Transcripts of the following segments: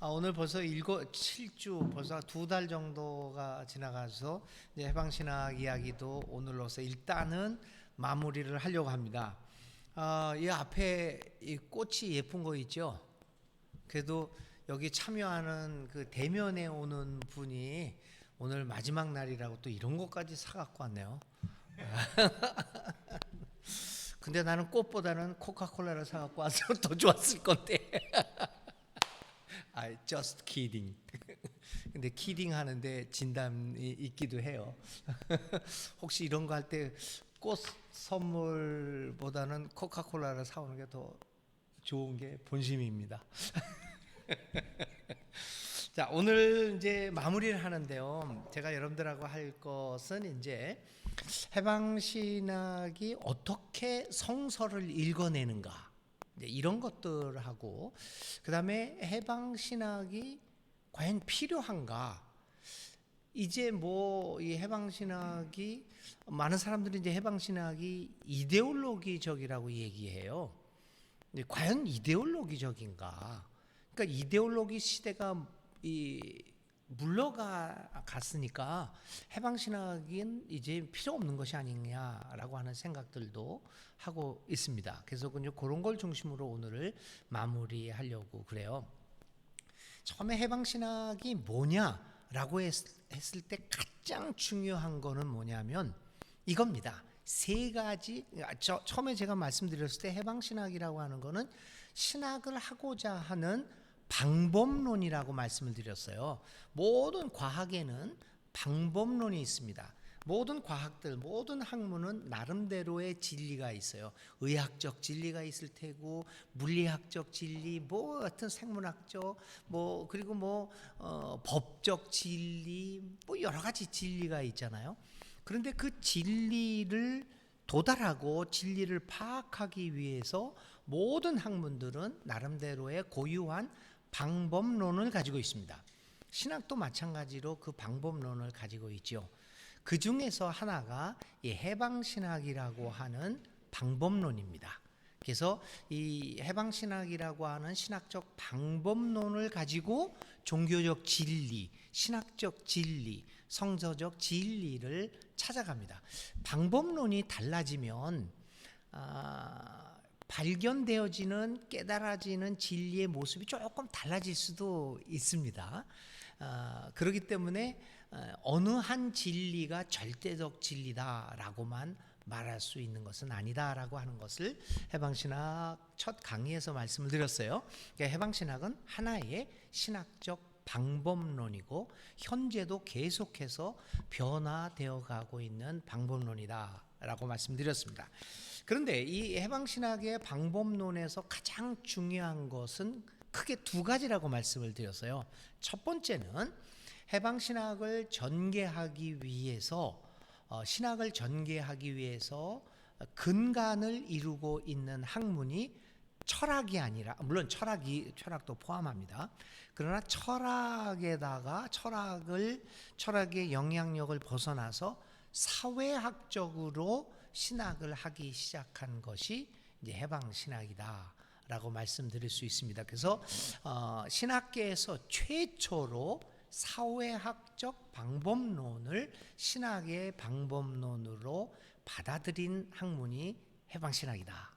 오늘 벌써 7주 벌써 2달 정도가 지나가서 이제 해방신학 이야기도 오늘로서 일단은 마무리를 하려고 합니다. 이 앞에 이 꽃이 예쁜 거 있죠? 그래도 여기 참여하는 그 대면에 오는 분이 오늘 마지막 날이라고 또 이런 것까지 사갖고 왔네요. 근데 나는 꽃보다는 코카콜라를 사갖고 와서 더 좋았을 건데. just kidding. 근데 키딩 하는데 진담이 있기도 해요. 혹시 이런 거 할 때 꽃 선물보다는 코카콜라를 사오는 게 더 좋은 게 본심입니다. 자, 오늘 이제 마무리를 하는데요. 제가 여러분들하고 할 것은 이제 해방신학이 어떻게 성서를 읽어내는가. 이런 것들하고 그다음에 해방신학이 과연 필요한가? 이제 뭐 이 해방신학이 많은 사람들이 이제 해방신학이 이데올로기적이라고 얘기해요. 근데 과연 이데올로기적인가? 그러니까 이데올로기 시대가 물러갔으니까 해방신학은 이제 필요 없는 것이 아니냐라고 하는 생각들도 하고 있습니다. 그래서 그런 걸 중심으로 오늘을 마무리하려고 그래요. 처음에 해방신학이 뭐냐라고 했을 때 가장 중요한 거는 뭐냐면 이겁니다. 세 가지. 처음에 제가 말씀드렸을 때 해방신학이라고 하는 거는 신학을 하고자 하는 방법론이라고 말씀을 드렸어요. 모든 과학에는 방법론이 있습니다. 모든 과학들, 모든 학문은 나름대로의 진리가 있어요. 의학적 진리가 있을 테고, 물리학적 진리, 뭐 같은 생물학적, 그리고 법적 진리, 여러 가지 진리가 있잖아요. 그런데 그 진리를 도달하고 진리를 파악하기 위해서 모든 학문들은 나름대로의 고유한 방법론을 가지고 있습니다. 신학도 마찬가지로 그 방법론을 가지고 있죠. 그 중에서 하나가 이 해방신학이라고 하는 방법론입니다. 그래서 이 해방신학이라고 하는 신학적 방법론을 가지고 종교적 진리, 신학적 진리, 성서적 진리를 찾아갑니다. 방법론이 달라지면 발견되어지는 깨달아지는 진리의 모습이 조금 달라질 수도 있습니다. 그렇기 때문에 어느 한 진리가 절대적 진리다라고만 말할 수 있는 것은 아니다라고 하는 것을 해방신학 첫 강의에서 말씀을 드렸어요. 그러니까 해방신학은 하나의 신학적 방법론이고 현재도 계속해서 변화되어 가고 있는 방법론이다라고 말씀드렸습니다. 그런데 이 해방신학의 방법론에서 가장 중요한 것은 크게 두 가지라고 말씀을 드렸어요. 첫 번째는 해방신학을 전개하기 위해서 신학을 전개하기 위해서 근간을 이루고 있는 학문이 철학이 아니라, 물론 철학도 포함합니다. 그러나 철학의 영향력을 벗어나서 사회학적으로 신학을 하기 시작한 것이 이제 해방신학이다라고 말씀드릴 수 있습니다. 그래서 신학계에서 최초로 사회학적 방법론을 신학의 방법론으로 받아들인 학문이 해방신학이다.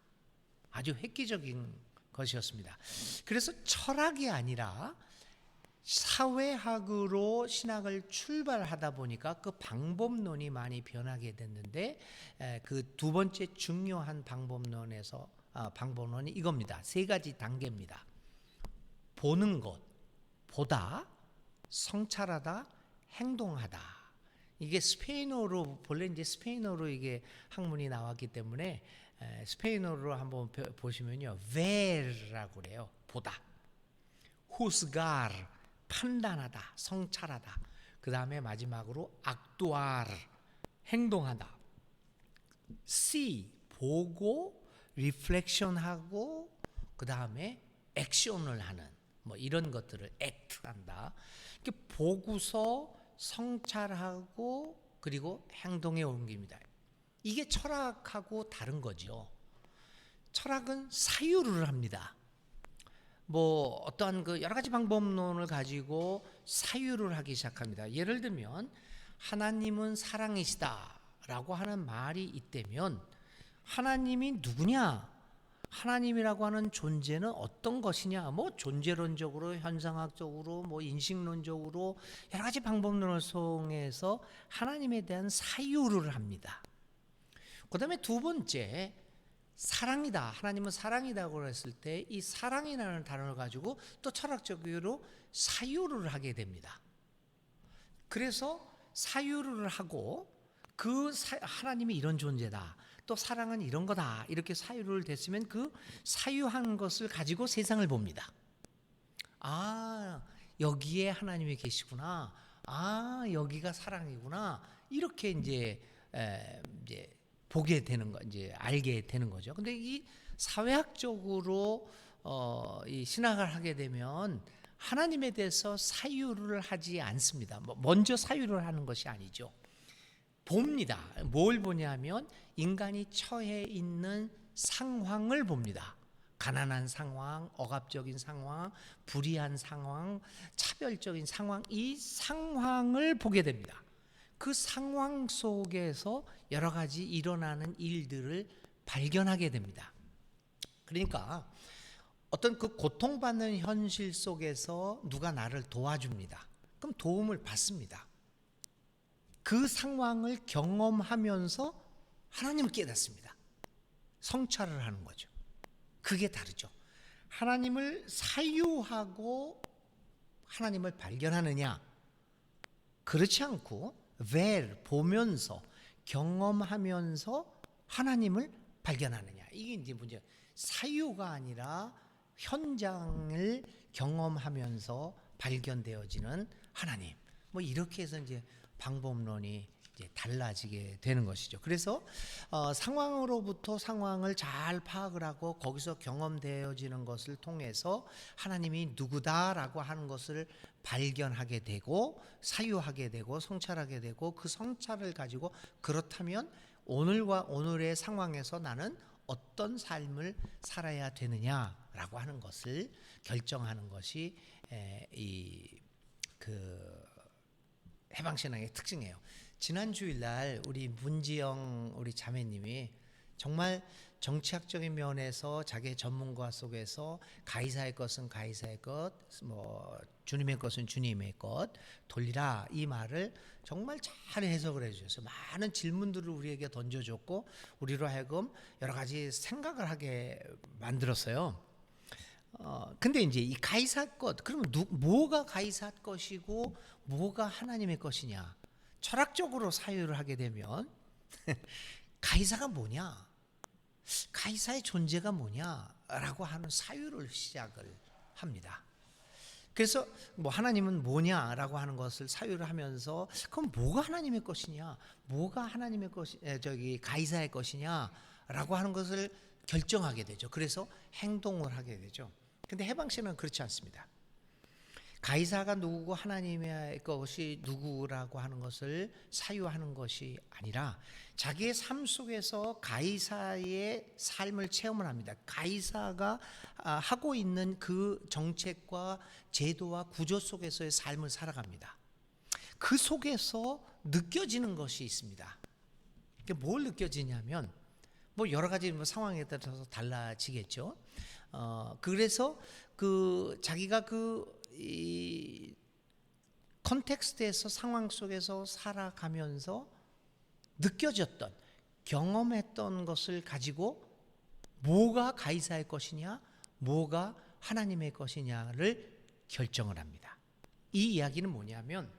아주 획기적인 것이었습니다. 그래서 철학이 아니라 사회학으로 신학을 출발하다 보니까 그 방법론이 많이 변하게 됐는데 그 두 번째 중요한 방법론이 이겁니다. 세 가지 단계입니다. 보는 것, 보다, 성찰하다, 행동하다. 이게 본래 이제 스페인어로 이게 학문이 나왔기 때문에 스페인어로 한번 보시면요, ver라고 그래요. 보다. juzgar, 판단하다, 성찰하다. 그 다음에 마지막으로 actuar, 행동하다. see, 보고, reflection하고, 그 다음에 액션을 하는 이런 것들을 act한다. 이렇게 보고서 성찰하고 그리고 행동에 옮깁니다. 이게 철학하고 다른 거죠. 철학은 사유를 합니다. 뭐 어떠한 그 여러 가지 방법론을 가지고 사유를 하기 시작합니다. 예를 들면 하나님은 사랑이시다라고 하는 말이 있다면 하나님이 누구냐? 하나님이라고 하는 존재는 어떤 것이냐? 뭐 존재론적으로, 현상학적으로, 뭐 인식론적으로 여러 가지 방법론을 통해서 하나님에 대한 사유를 합니다. 그다음에 두 번째, 사랑이다. 하나님은 사랑이다고 했을 때 이 사랑이라는 단어를 가지고 또 철학적으로 사유를 하게 됩니다. 그래서 사유를 하고 하나님이 이런 존재다. 또 사랑은 이런 거다. 이렇게 사유를 됐으면 그 사유한 것을 가지고 세상을 봅니다. 아, 여기에 하나님이 계시구나. 아, 여기가 사랑이구나. 이렇게 이제 보게 되는 거, 이제 알게 되는 거죠. 근데 이 사회학적으로 이 신학을 하게 되면 하나님에 대해서 사유를 하지 않습니다. 먼저 사유를 하는 것이 아니죠. 봅니다. 뭘 보냐면 인간이 처해 있는 상황을 봅니다. 가난한 상황, 억압적인 상황, 불의한 상황, 차별적인 상황, 이 상황을 보게 됩니다. 그 상황 속에서 여러 가지 일어나는 일들을 발견하게 됩니다. 그러니까 어떤 그 고통받는 현실 속에서 누가 나를 도와줍니다. 그럼 도움을 받습니다. 그 상황을 경험하면서 하나님을 깨닫습니다. 성찰을 하는 거죠. 그게 다르죠. 하나님을 사유하고 하나님을 발견하느냐? 그렇지 않고 보면서 경험하면서 하나님을 발견하느냐? 이게 이제 문제. 사유가 아니라 현장을 경험하면서 발견되어지는 하나님. 뭐 이렇게 해서 이제 방법론이 이제 달라지게 되는 것이죠. 그래서 상황으로부터 상황을 잘 파악을 하고 거기서 경험되어지는 것을 통해서 하나님이 누구다라고 하는 것을 발견하게 되고 사유하게 되고 성찰하게 되고 그 성찰을 가지고 그렇다면 오늘과 오늘의 상황에서 나는 어떤 삶을 살아야 되느냐라고 하는 것을 결정하는 것이 그 해방신앙의 특징이에요. 지난 주일날 우리 문지영 우리 자매님이 정말 정치학적인 면에서 자기의 전문가 속에서 가이사의 것은 가이사의 것, 뭐 주님의 것은 주님의 것 돌리라 이 말을 정말 잘 해석을 해주셨어요. 많은 질문들을 우리에게 던져줬고 우리로 하여금 여러 가지 생각을 하게 만들었어요. 근데 이제 이 가이사 것, 그러면 뭐가 가이사 것이고 뭐가 하나님의 것이냐? 철학적으로 사유를 하게 되면 가이사가 뭐냐? 가이사의 존재가 뭐냐라고 하는 사유를 시작을 합니다. 그래서 뭐 하나님은 뭐냐라고 하는 것을 사유를 하면서 그럼 뭐가 하나님의 것이냐? 뭐가 하나님의 것이 가이사의 것이냐라고 하는 것을 결정하게 되죠. 그래서 행동을 하게 되죠. 근데 해방신은 그렇지 않습니다. 가이사가 누구고 하나님의 것이 누구라고 하는 것을 사유하는 것이 아니라 자기의 삶 속에서 가이사의 삶을 체험을 합니다. 가이사가 하고 있는 그 정책과 제도와 구조 속에서의 삶을 살아갑니다. 그 속에서 느껴지는 것이 있습니다. 뭘 느껴지냐면 뭐 여러 가지 상황에 따라서 달라지겠죠. 그래서 그 자기가 이 컨텍스트에서 상황 속에서 살아가면서 느껴졌던 경험했던 것을 가지고 뭐가 가이사의 것이냐 뭐가 하나님의 것이냐를 결정을 합니다. 이 이야기는 뭐냐면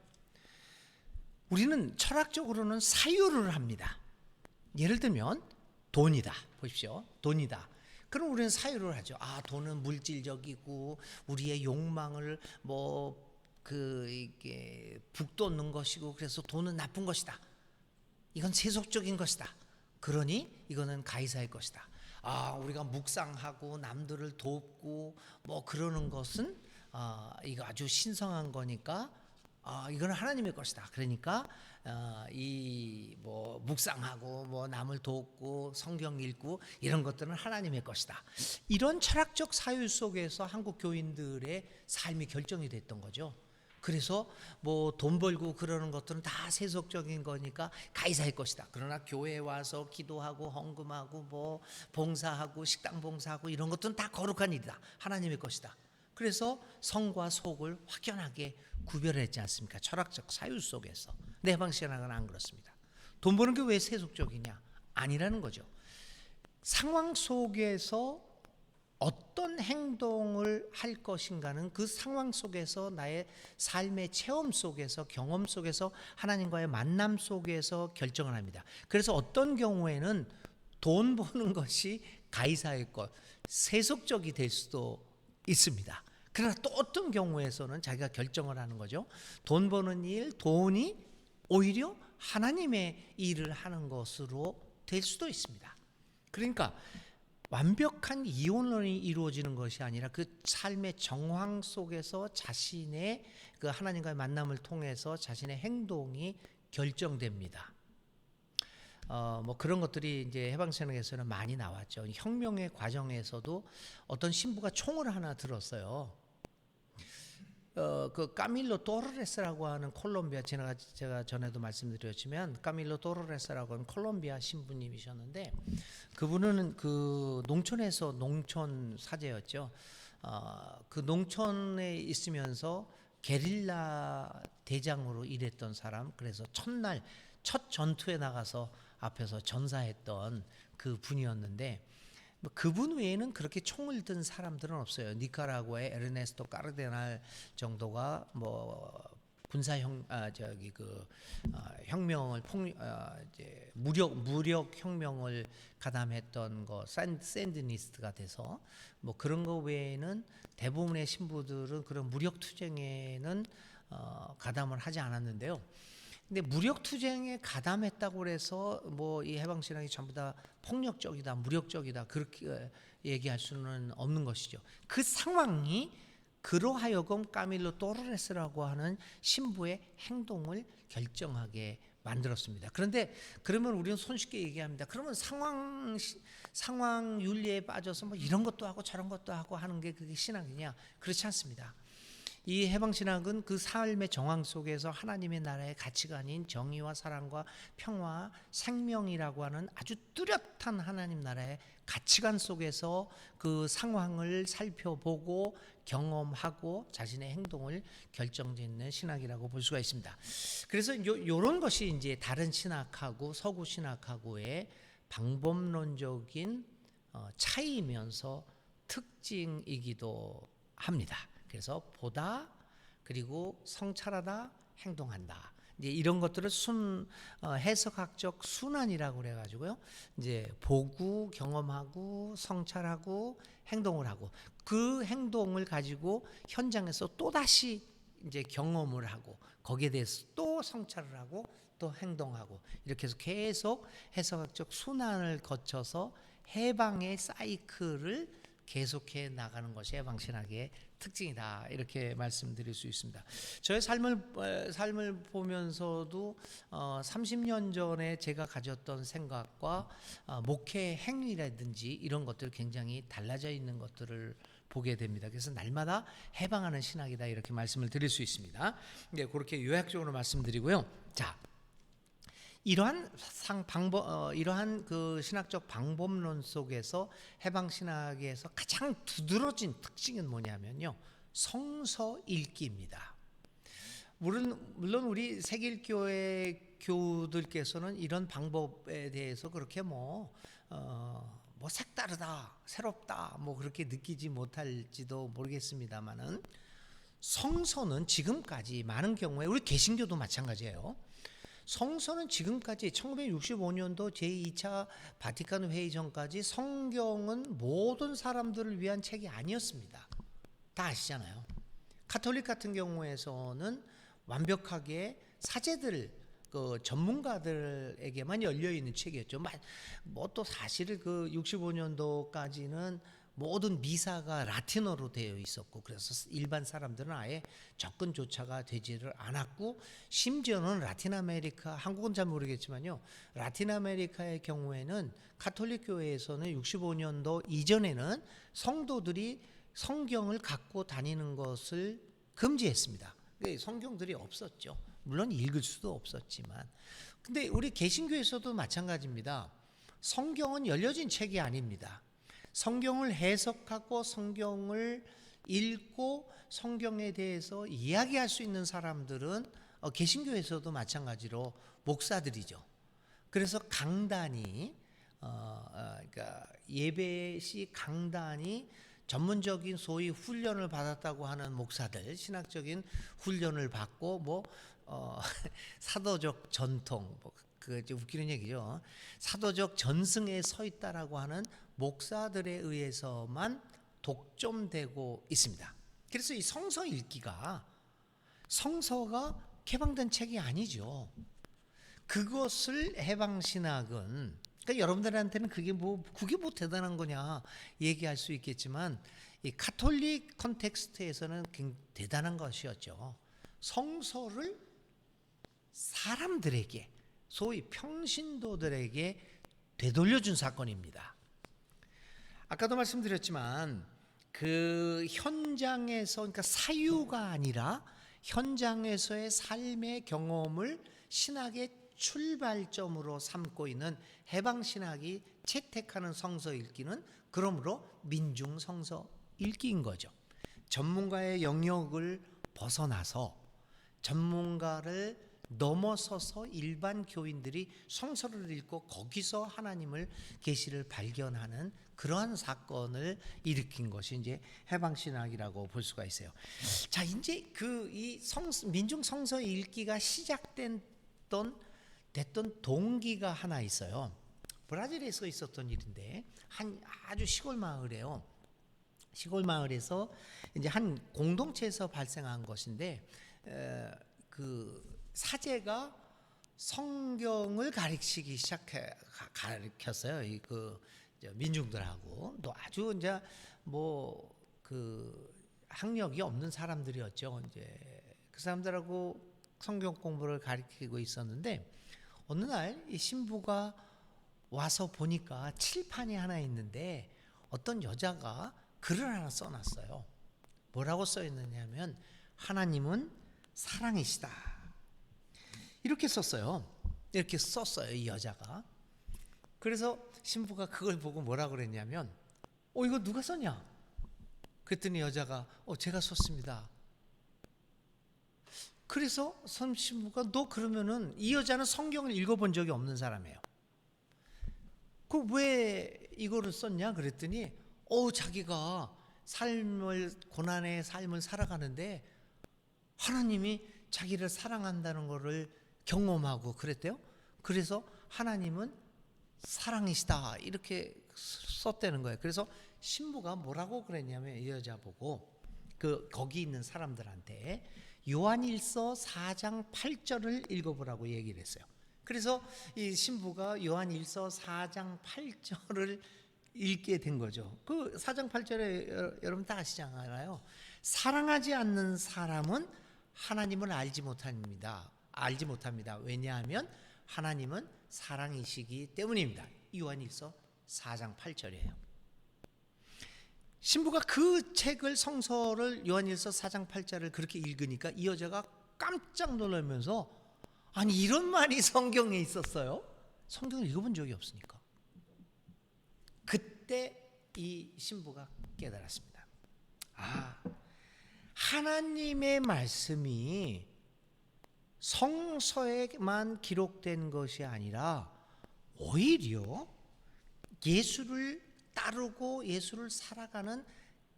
우리는 철학적으로는 사유를 합니다. 예를 들면 돈이다. 보십시오. 돈이다. 그럼 우리는 사유를 하죠. 돈은 물질적이고 우리의 욕망을 이게 북돋는 것이고 그래서 돈은 나쁜 것이다. 이건 세속적인 것이다. 그러니 이거는 가이사의 것이다. 우리가 묵상하고 남들을 돕고 뭐 그러는 것은 이거 아주 신성한 거니까 이거는 하나님의 것이다. 그러니까 이 뭐 묵상하고 뭐 남을 돕고 성경 읽고 이런 것들은 하나님의 것이다. 이런 철학적 사유 속에서 한국 교인들의 삶이 결정이 됐던 거죠. 그래서 뭐 돈 벌고 그러는 것들은 다 세속적인 거니까 가이사의 것이다. 그러나 교회에 와서 기도하고 헌금하고 뭐 봉사하고 식당 봉사하고 이런 것들은 다 거룩한 일이다. 하나님의 것이다. 그래서 성과 속을 확연하게 구별했지 않습니까? 철학적 사유 속에서. 내 해방신학은 안 그렇습니다. 돈 버는 게 왜 세속적이냐? 아니라는 거죠. 상황 속에서 어떤 행동을 할 것인가는 그 상황 속에서 나의 삶의 체험 속에서 경험 속에서 하나님과의 만남 속에서 결정을 합니다. 그래서 어떤 경우에는 돈 버는 것이 가이사의 것, 세속적이 될 수도 있습니다. 그러나 또 어떤 경우에서는 자기가 결정을 하는 거죠. 돈 버는 일, 돈이 오히려 하나님의 일을 하는 것으로 될 수도 있습니다. 그러니까 완벽한 이혼론이 이루어지는 것이 아니라 그 삶의 정황 속에서 자신의 그 하나님과의 만남을 통해서 자신의 행동이 결정됩니다. 뭐 그런 것들이 이제 해방신학에서는 많이 나왔죠. 혁명의 과정에서도 어떤 신부가 총을 하나 들었어요. 그 까밀로 도르레스라고 하는 콜롬비아, 제가 전에도 말씀드렸지만 까밀로 도르레스라고 하는 콜롬비아 신부님이셨는데 그분은 그 농촌에서 농촌 사제였죠. 그 농촌에 있으면서 게릴라 대장으로 일했던 사람, 그래서 첫날 첫 전투에 나가서 앞에서 전사했던 그 분이었는데 그분 외에는 그렇게 총을 든 사람들은 없어요. 니카라구아의 에르네스토 까르데날 정도가 뭐 군사 혁명을 이제 무력 혁명을 가담했던 거 샌드니스트가 돼서 뭐 그런 거 외에는 대부분의 신부들은 그런 무력 투쟁에는 가담을 하지 않았는데요. 근데 무력 투쟁에 가담했다고 해서 뭐 이 해방 신앙이 전부 다 폭력적이다, 무력적이다 그렇게 얘기할 수는 없는 것이죠. 그 상황이 그로하여금 까밀로 또르레스라고 하는 신부의 행동을 결정하게 만들었습니다. 그런데 그러면 우리는 손쉽게 얘기합니다. 그러면 상황 윤리에 빠져서 뭐 이런 것도 하고 저런 것도 하고 하는 게 그게 신앙이냐? 그렇지 않습니다. 이 해방신학은 그 삶의 정황 속에서 하나님의 나라의 가치관인 정의와 사랑과 평화, 생명이라고 하는 아주 뚜렷한 하나님 나라의 가치관 속에서 그 상황을 살펴보고 경험하고 자신의 행동을 결정짓는 신학이라고 볼 수가 있습니다. 그래서 이런 것이 이제 다른 신학하고 서구 신학하고의 방법론적인 차이이면서 특징이기도 합니다. 그래서 보다, 그리고 성찰하다, 행동한다. 이제 이런 것들을 해석학적 순환이라고 그래가지고요. 이제 보고, 경험하고, 성찰하고, 행동을 하고, 그 행동을 가지고 현장에서 또 다시 이제 경험을 하고, 거기에 대해서 또 성찰을 하고, 또 행동하고, 이렇게 해서 계속 해석학적 순환을 거쳐서 해방의 사이클을 계속해 나가는 것이 해방신학의 특징이다, 이렇게 말씀드릴 수 있습니다. 저의 삶을 보면서도 30년 전에 제가 가졌던 생각과 목회 행위라든지 이런 것들 굉장히 달라져 있는 것들을 보게 됩니다. 그래서 날마다 해방하는 신학이다, 이렇게 말씀을 드릴 수 있습니다. 네, 그렇게 요약적으로 말씀드리고요. 자, 이러한 그 신학적 방법론 속에서 해방 신학에서 가장 두드러진 특징은 뭐냐면요, 성서 읽기입니다. 물론 우리 세길교회 교우들께서는 이런 방법에 대해서 그렇게 뭐 색다르다, 새롭다, 뭐 그렇게 느끼지 못할지도 모르겠습니다만은 성서는 지금까지 많은 경우에 우리 개신교도 마찬가지예요. 성서는 지금까지 1965년도 제2차 바티칸 회의 전까지 성경은 모든 사람들을 위한 책이 아니었습니다. 다 아시잖아요. 가톨릭 같은 경우에서는 완벽하게 사제들, 그 전문가들에게만 열려 있는 책이었죠. 뭐 또 사실 그 65년도까지는 모든 미사가 라틴어로 되어 있었고, 그래서 일반 사람들은 아예 접근조차가 되지를 않았고, 심지어는 라틴 아메리카, 한국은 잘 모르겠지만요, 라틴 아메리카의 경우에는 가톨릭 교회에서는 65년도 이전에는 성도들이 성경을 갖고 다니는 것을 금지했습니다. 성경들이 없었죠. 물론 읽을 수도 없었지만. 근데 우리 개신교에서도 마찬가지입니다. 성경은 열려진 책이 아닙니다. 성경을 해석하고 성경을 읽고 성경에 대해서 이야기할 수 있는 사람들은 개신교에서도 마찬가지로 목사들이죠. 그래서 강단이 그러니까 예배 시 강단이 전문적인 소위 훈련을 받았다고 하는 목사들, 신학적인 훈련을 받고 사도적 전통, 그 좀 웃기는 얘기죠. 사도적 전승에 서 있다라고 하는 목사들에 의해서만 독점되고 있습니다. 그래서 이 성서 읽기가, 성서가 개방된 책이 아니죠. 그것을 해방신학은, 그러니까 여러분들한테는 그게 뭐 대단한 거냐 얘기할 수 있겠지만, 이 가톨릭 컨텍스트에서는 굉장히 대단한 것이었죠. 성서를 사람들에게, 소위 평신도들에게 되돌려준 사건입니다. 아까도 말씀드렸지만 그 현장에서, 그러니까 사유가 아니라 현장에서의 삶의 경험을 신학의 출발점으로 삼고 있는 해방신학이 채택하는 성서 읽기는 그러므로 민중 성서 읽기인 거죠. 전문가의 영역을 벗어나서 전문가를 넘어서서 일반 교인들이 성서를 읽고 거기서 하나님을 계시를 발견하는 그러한 사건을 일으킨 것이 이제 해방신학이라고 볼 수가 있어요. 자, 이제 이 민중 성서 읽기가 시작됐던 동기가 하나 있어요. 브라질에서 있었던 일인데, 아주 시골 마을이에요. 시골 마을에서 이제 한 공동체에서 발생한 것인데, 그 사제가 성경을 가르치기 가르쳤어요. 그 민중들하고. 또 아주 이제 학력이 없는 사람들이었죠. 이제 그 사람들하고 성경 공부를 가르치고 있었는데, 어느 날 이 신부가 와서 보니까 칠판이 하나 있는데 어떤 여자가 글을 하나 써놨어요. 뭐라고 써있느냐면, 하나님은 사랑이시다. 이렇게 썼어요. 이렇게 썼어요, 이 여자가. 그래서 신부가 그걸 보고 뭐라고 그랬냐면, 이거 누가 썼냐? 그랬더니 여자가 제가 썼습니다. 그래서 신부가, 너 그러면은, 이 여자는 성경을 읽어본 적이 없는 사람이에요. 왜 이거를 썼냐? 그랬더니 자기가 고난의 삶을 살아가는데 하나님이 자기를 사랑한다는 것을 경험하고 그랬대요. 그래서 하나님은 사랑이시다 이렇게 썼다는 거예요. 그래서 신부가 뭐라고 그랬냐면, 이 여자 보고 거기 있는 사람들한테 요한일서 4장 8절을 읽어보라고 얘기를 했어요. 그래서 이 신부가 요한일서 4장 8절을 읽게 된 거죠. 그 4장 8절에 여러분 다 아시잖아요. 사랑하지 않는 사람은 하나님을 알지 못합니다. 왜냐하면 하나님은 사랑이시기 때문입니다. 요한일서 4장 8절이에요. 신부가 그 책을, 성서를, 요한일서 4장 8절을 그렇게 읽으니까 이 여자가 깜짝 놀라면서, 아니 이런 말이 성경에 있었어요? 성경을 읽어본 적이 없으니까. 그때 이 신부가 깨달았습니다. 하나님의 말씀이 성서에만 기록된 것이 아니라 오히려 예수를 따르고 예수를 살아가는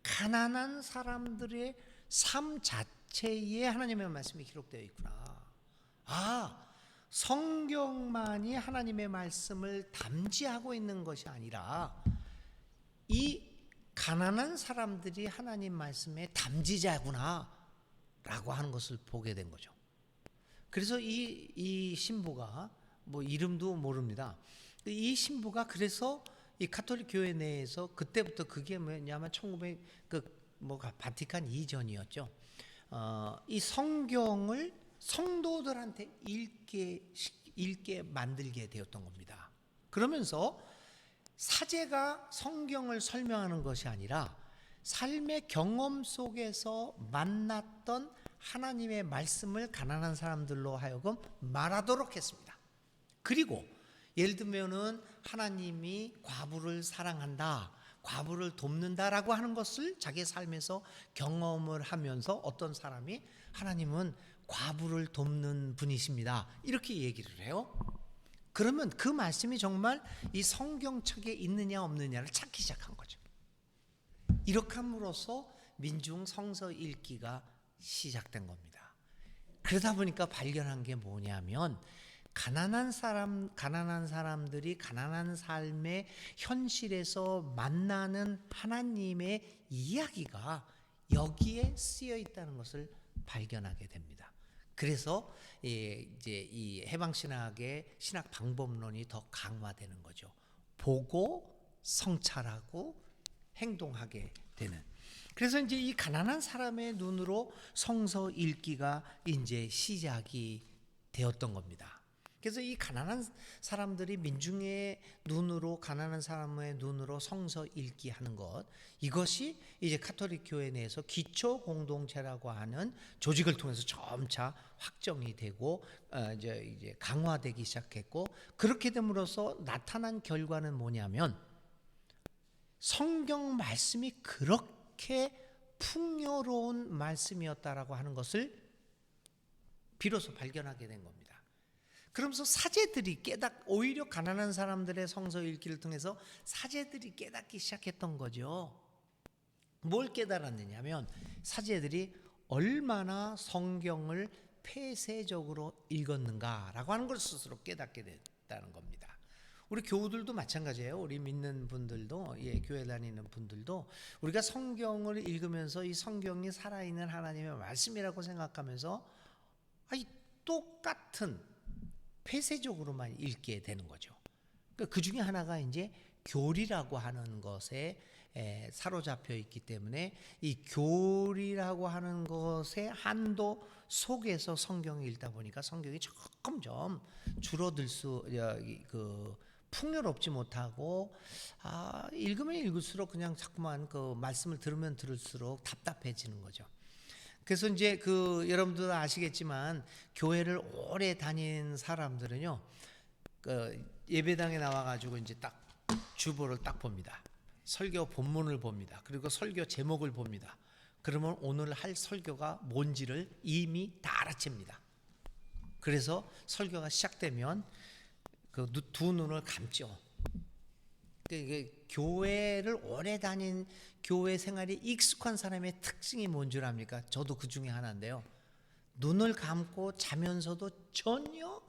가난한 사람들의 삶 자체에 하나님의 말씀이 기록되어 있구나. 성경만이 하나님의 말씀을 담지하고 있는 것이 아니라 이 가난한 사람들이 하나님 말씀의 담지자구나 라고 하는 것을 보게 된 거죠. 그래서 이 신부가, 이름도 모릅니다. 이 신부가 그래서 이 가톨릭 교회 내에서 그때부터 그게 뭐냐면 1900 바티칸 이전이었죠. 이 성경을 성도들한테 읽게 만들게 되었던 겁니다. 그러면서 사제가 성경을 설명하는 것이 아니라 삶의 경험 속에서 만났던 하나님의 말씀을 가난한 사람들로 하여금 말하도록 했습니다. 그리고 예를 들면은 하나님이 과부를 사랑한다, 과부를 돕는다라고 하는 것을 자기의 삶에서 경험을 하면서 어떤 사람이 하나님은 과부를 돕는 분이십니다, 이렇게 얘기를 해요. 그러면 그 말씀이 정말 이 성경책에 있느냐 없느냐를 찾기 시작한 거죠. 이렇게 함으로써 민중 성서 읽기가 시작된 겁니다. 그러다 보니까 발견한 게 뭐냐면 가난한 사람들이 가난한 삶의 현실에서 만나는 하나님의 이야기가 여기에 쓰여 있다는 것을 발견하게 됩니다. 그래서 이제 이 해방신학의 신학 방법론이 더 강화되는 거죠. 보고 성찰하고 행동하게 되는. 그래서 이제 이 가난한 사람의 눈으로 성서 읽기가 이제 시작이 되었던 겁니다. 그래서 이 가난한 사람들이 민중의 눈으로, 가난한 사람의 눈으로 성서 읽기 하는 것, 이것이 이제 가톨릭 교회 내에서 기초 공동체라고 하는 조직을 통해서 점차 확정이 되고 이제 강화되기 시작했고, 그렇게 됨으로써 나타난 결과는 뭐냐면 성경 말씀이 그렇게 풍요로운 말씀이었다라고 하는 것을 비로소 발견하게 된 겁니다. 그러면서 사제들이 오히려 가난한 사람들의 성서 읽기를 통해서 사제들이 깨닫기 시작했던 거죠. 뭘 깨달았느냐면 사제들이 얼마나 성경을 폐쇄적으로 읽었는가라고 하는 걸 스스로 깨닫게 됐다는 겁니다. 우리 교우들도 마찬가지예요. 우리 믿는 분들도, 교회 다니는 분들도 우리가 성경을 읽으면서 이 성경이 살아있는 하나님의 말씀이라고 생각하면서 똑같은 폐쇄적으로만 읽게 되는 거죠. 그 중에 하나가 이제 교리라고 하는 것에 사로잡혀 있기 때문에 이 교리라고 하는 것의 한도 속에서 성경을 읽다 보니까 성경이 점점 줄어들 풍요롭지 못하고 읽으면 읽을수록 그냥 자꾸만 그 말씀을 들으면 들을수록 답답해지는 거죠. 그래서 이제 여러분들 아시겠지만 교회를 오래 다닌 사람들은요, 예배당에 나와가지고 이제 딱 주보를 딱 봅니다. 설교 본문을 봅니다. 그리고 설교 제목을 봅니다. 그러면 오늘 할 설교가 뭔지를 이미 다 알아챕니다. 그래서 설교가 시작되면 그 두 눈을 감죠. 교회를 오래 다닌 교회 생활이 익숙한 사람의 특징이 뭔 줄 압니까? 저도 그 중에 하나인데요. 눈을 감고 자면서도 전혀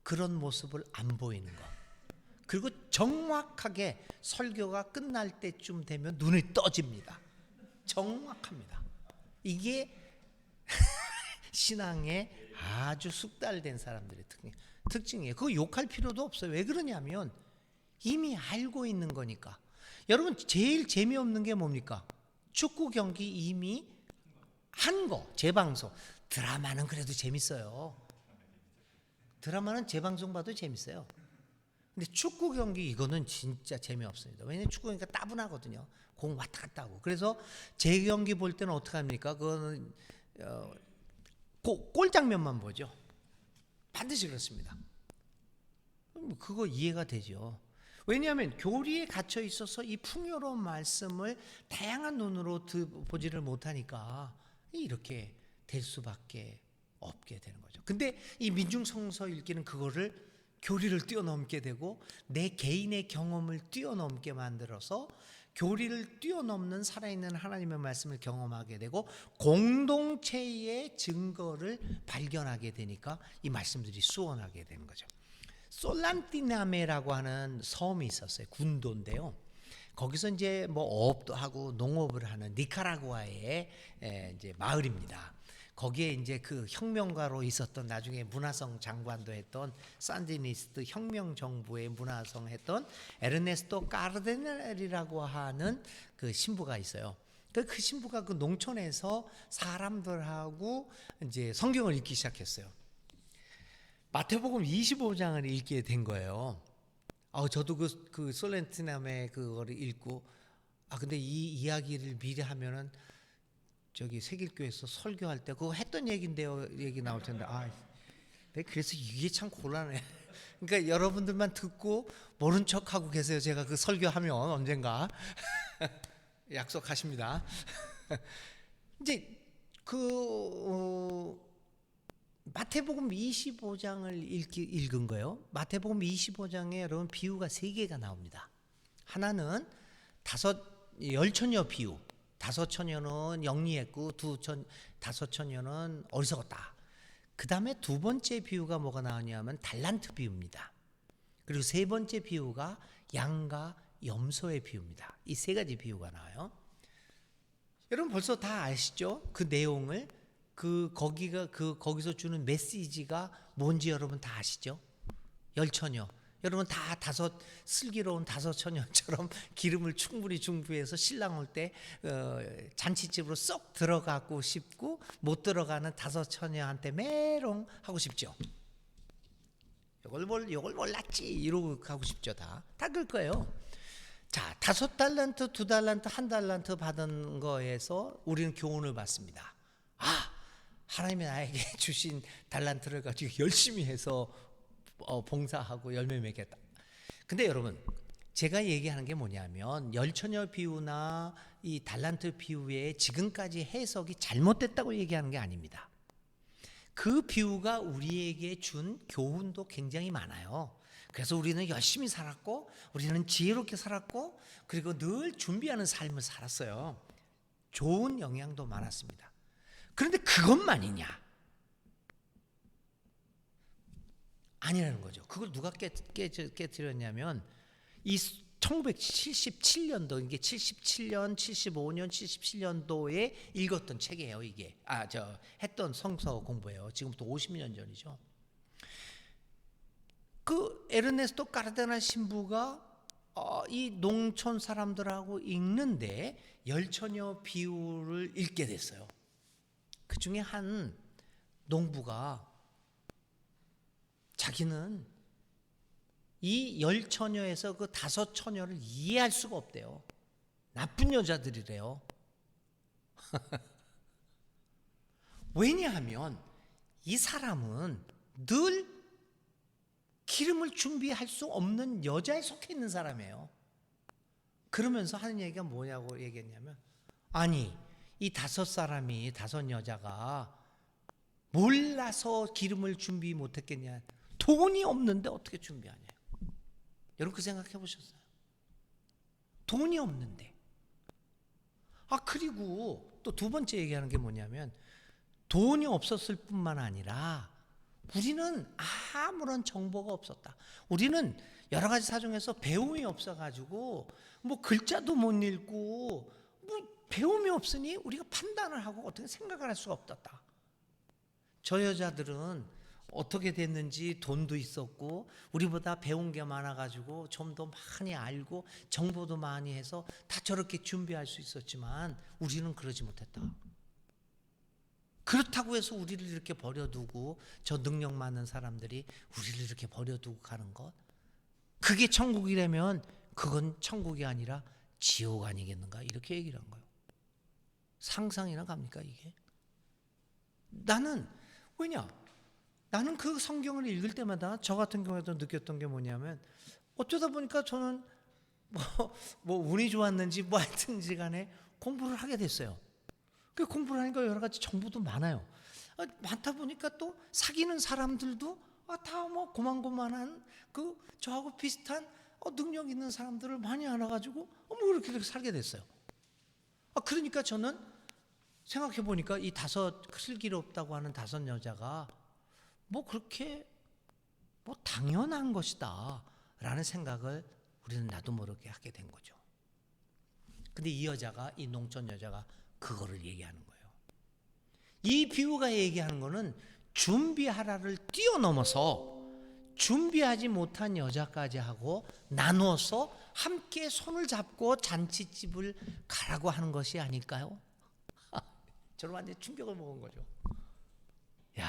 그런 모습을 안 보이는 거. 그리고 정확하게 설교가 끝날 때쯤 되면 눈이 떠집니다. 정확합니다. 이게 신앙에 아주 숙달된 사람들의 특징이에요. 그거 욕할 필요도 없어요. 왜 그러냐면 이미 알고 있는 거니까. 여러분 제일 재미없는 게 뭡니까? 축구 경기 이미 한 거, 재방송. 드라마는 그래도 재밌어요. 드라마는 재방송 봐도 재밌어요. 근데 축구 경기 이거는 진짜 재미없습니다. 왜냐면 축구 경기가 따분하거든요. 공 왔다 갔다 하고. 그래서 재경기 볼 때는 어떻게 합니까? 그거는 골 장면만 보죠. 반드시 그렇습니다. 그거 이해가 되죠. 왜냐하면 교리에 갇혀 있어서 이 풍요로운 말씀을 다양한 눈으로 보지를 못하니까 이렇게 될 수밖에 없게 되는 거죠. 근데 이 민중 성서 읽기는 그거를 교리를 뛰어넘게 되고 내 개인의 경험을 뛰어넘게 만들어서 교리를 뛰어넘는 살아있는 하나님의 말씀을 경험하게 되고 공동체의 증거를 발견하게 되니까 이 말씀들이 수원하게 되는 거죠. 솔란티나메라고 하는 섬이 있었어요. 군도인데요. 거기서 이제 뭐 어업도 하고 농업을 하는 니카라구아의 이제 마을입니다. 거기에 이제 그 혁명가로 있었던 나중에 문화성 장관도 했던 산디니스트 혁명 정부의 문화성 했던 에르네스토 까르데넬이라고 하는 그 신부가 있어요. 그 신부가 그 농촌에서 사람들하고 이제 성경을 읽기 시작했어요. 마태복음 25장을 읽게 된 거예요. 저도 그 솔렌티남의 그거를 읽고 근데 이 이야기를 미리 하면은 저기 세길교에서 설교할 때 그거 했던 얘기인데요. 얘기 나올 텐데 그래서 이게 참 곤란해. 그러니까 여러분들만 듣고 모른 척하고 계세요. 제가 그 설교하면 언젠가 약속하십니다. 이제 마태복음 25장을 읽은 거예요. 마태복음 25장에 여러분 비유가 3개가 나옵니다. 하나는 열처녀 비유. 5처녀는 영리했고 5처녀는 어리석었다. 그 다음에 2번째 비유가 뭐가 나오냐면 달란트 비유입니다. 그리고 3번째 비유가 양과 염소의 비유입니다. 이 3가지 비유가 나와요. 여러분 벌써 다 아시죠? 그 내용을 거기서 주는 메시지가 뭔지 여러분 다 아시죠? 열처녀. 여러분 다 슬기로운 5처녀처럼 기름을 충분히 준비해서 신랑 올 때 잔치집으로 쏙 들어가고 싶고 못 들어가는 5처녀한테 메롱 하고 싶죠. 요걸 몰랐지 이러고 가고 싶죠. 다 그럴 거예요. 자, 5달란트, 2달란트, 1달란트 받은 거에서 우리는 교훈을 받습니다. 하나님이 나에게 주신 달란트를 가지고 열심히 해서 봉사하고 열매 맺겠다. 근데 여러분 제가 얘기하는 게 뭐냐면 열처녀 비유나 이 달란트 비유의 지금까지 해석이 잘못됐다고 얘기하는 게 아닙니다. 그 비유가 우리에게 준 교훈도 굉장히 많아요. 그래서 우리는 열심히 살았고 우리는 지혜롭게 살았고 그리고 늘 준비하는 삶을 살았어요. 좋은 영향도 많았습니다. 그런데 그것만이냐? 아니라는 거죠. 그걸 누가 깨뜨렸냐면 이 1977년도 이게 77년, 75년, 77년도에 읽었던 책이에요. 이게 했던 성서 공부예요. 지금부터 50년 전이죠. 그 에르네스토 까르데나 신부가 이 농촌 사람들하고 읽는데 열처녀 비유를 읽게 됐어요. 그 중에 한 농부가 자기는 이 열처녀에서 그 5처녀를 이해할 수가 없대요. 나쁜 여자들이래요. 왜냐하면 이 사람은 늘 기름을 준비할 수 없는 여자에 속해 있는 사람이에요. 그러면서 하는 얘기가 뭐냐고 얘기했냐면 이 5사람이 5여자가 몰라서 기름을 준비 못했겠냐. 돈이 없는데 어떻게 준비하냐. 여러분 그 생각해 보셨어요? 돈이 없는데. 그리고 또 2번째 얘기하는 게 뭐냐면 돈이 없었을 뿐만 아니라 우리는 아무런 정보가 없었다. 우리는 여러 가지 사정에서 배움이 없어가지고 뭐 글자도 못 읽고 뭐 배움이 없으니 우리가 판단을 하고 어떻게 생각을 할 수가 없었다. 저 여자들은 어떻게 됐는지 돈도 있었고 우리보다 배운 게 많아가지고 좀 더 많이 알고 정보도 많이 해서 다 저렇게 준비할 수 있었지만 우리는 그러지 못했다. 그렇다고 해서 우리를 이렇게 버려두고 저 능력 많은 사람들이 우리를 이렇게 버려두고 가는 것, 그게 천국이라면 그건 천국이 아니라 지옥 아니겠는가 이렇게 얘기를 한 거예요. 상상이나 갑니까 이게? 나는 그 성경을 읽을 때마다 저 같은 경우에도 느꼈던 게 뭐냐면 어쩌다 보니까 저는 뭐 운이 좋았는지 뭐 하여튼지 간에 공부를 하게 됐어요. 그 공부를 하니까 여러 가지 정보도 많아요. 많다 보니까 또 사귀는 사람들도 다 뭐 고만고만한 저하고 비슷한 능력 있는 사람들을 많이 알아가지고 뭐 이렇게 살게 됐어요. 그러니까 저는 생각해 보니까 이 5 슬기롭다고 하는 5여자가 뭐 그렇게 뭐 당연한 것이다 라는 생각을 우리는 나도 모르게 하게 된 거죠. 근데 이 농촌 여자가 그거를 얘기하는 거예요. 이 비유가 얘기하는 거는 준비하라를 뛰어넘어서 준비하지 못한 여자까지 하고 나누어서 함께 손을 잡고 잔치집을 가라고 하는 것이 아닐까요? 저는 완전 충격을 먹은 거죠. 야,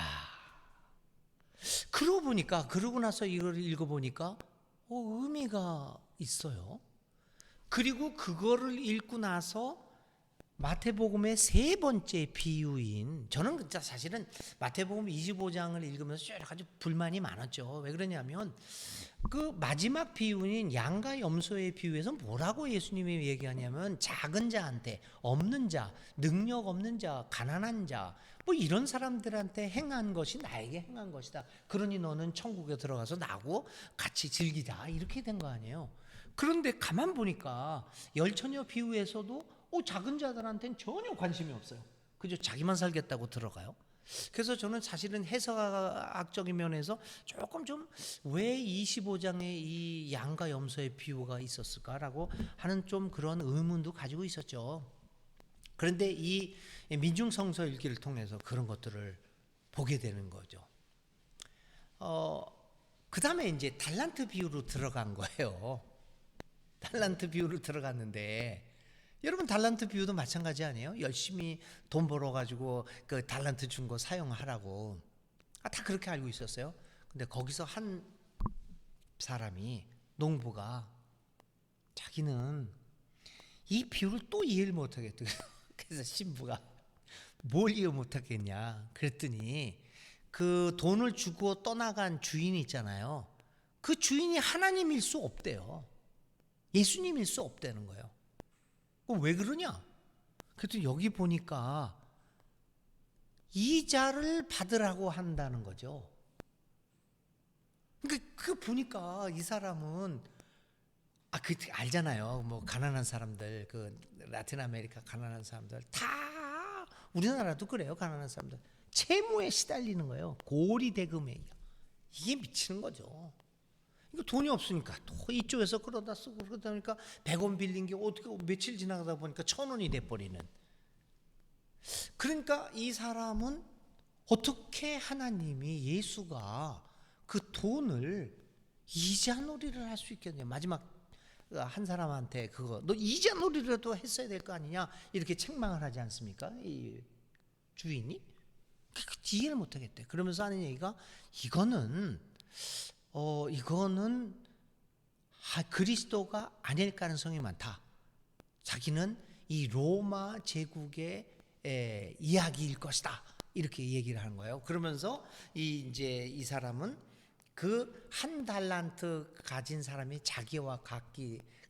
그러고 나서 이걸 읽어보니까 의미가 있어요. 그리고 그거를 읽고 나서 마태복음의 세 번째 비유인, 저는 진짜 사실은 마태복음 25장을 읽으면서 여러 가지 불만이 많았죠. 왜 그러냐면 그 마지막 비유인 양과 염소의 비유에서 뭐라고 예수님이 얘기하냐면 작은 자한테, 없는 자, 능력 없는 자, 가난한 자, 뭐 이런 사람들한테 행한 것이 나에게 행한 것이다. 그러니 너는 천국에 들어가서 나하고 같이 즐기자. 이렇게 된 거 아니에요. 그런데 가만 보니까 열처녀 비유에서도 작은 자들한테는 전혀 관심이 없어요. 그저 자기만 살겠다고 들어가요. 그래서 저는 사실은 해석학적인 면에서 조금 좀 왜 25장에 이 양과 염소의 비유가 있었을까라고 하는 좀 그런 의문도 가지고 있었죠. 그런데 이 민중성서 읽기를 통해서 그런 것들을 보게 되는 거죠. 그 다음에 이제 달란트 비유로 들어간 거예요. 달란트 비유로 들어갔는데 여러분 달란트 비유도 마찬가지 아니에요? 열심히 돈 벌어가지고 그 달란트 준 거 사용하라고. 다 그렇게 알고 있었어요. 근데 거기서 한 사람이, 농부가 자기는 이 비유를 또 이해를 못하겠대. 그래서 신부가 뭘 이해 못하겠냐 그랬더니 그 돈을 주고 떠나간 주인이 있잖아요. 그 주인이 하나님일 수 없대요. 예수님일 수 없다는 거예요. 왜 그러냐? 그래도 여기 보니까 이자를 받으라고 한다는 거죠. 그러니까 그 보니까 이 사람은 그 알잖아요. 뭐 가난한 사람들, 그 라틴 아메리카 가난한 사람들 다 우리나라도 그래요. 가난한 사람들 채무에 시달리는 거예요. 고리대금에. 이게 미치는 거죠. 이거 돈이 없으니까 또 이쪽에서 끌어다 쓰고 그러다 보니까 100원 빌린 게 어떻게 며칠 지나가다 보니까 1,000원이 돼버리는. 그러니까 이 사람은 어떻게 하나님이, 예수가 그 돈을 이자놀이를 할 수 있겠냐. 마지막 한 사람한테 그거 너 이자놀이라도 했어야 될 거 아니냐 이렇게 책망을 하지 않습니까? 이 주인이 이해를 못하겠대. 그러면서 하는 얘기가 이거는 그리스도가 아닐 가능성이 많다. 자기는 이 로마 제국의 이야기일 것이다. 이렇게 얘기를 하는 거예요. 그러면서 이 사람은 그 한 달란트 가진 사람이 자기와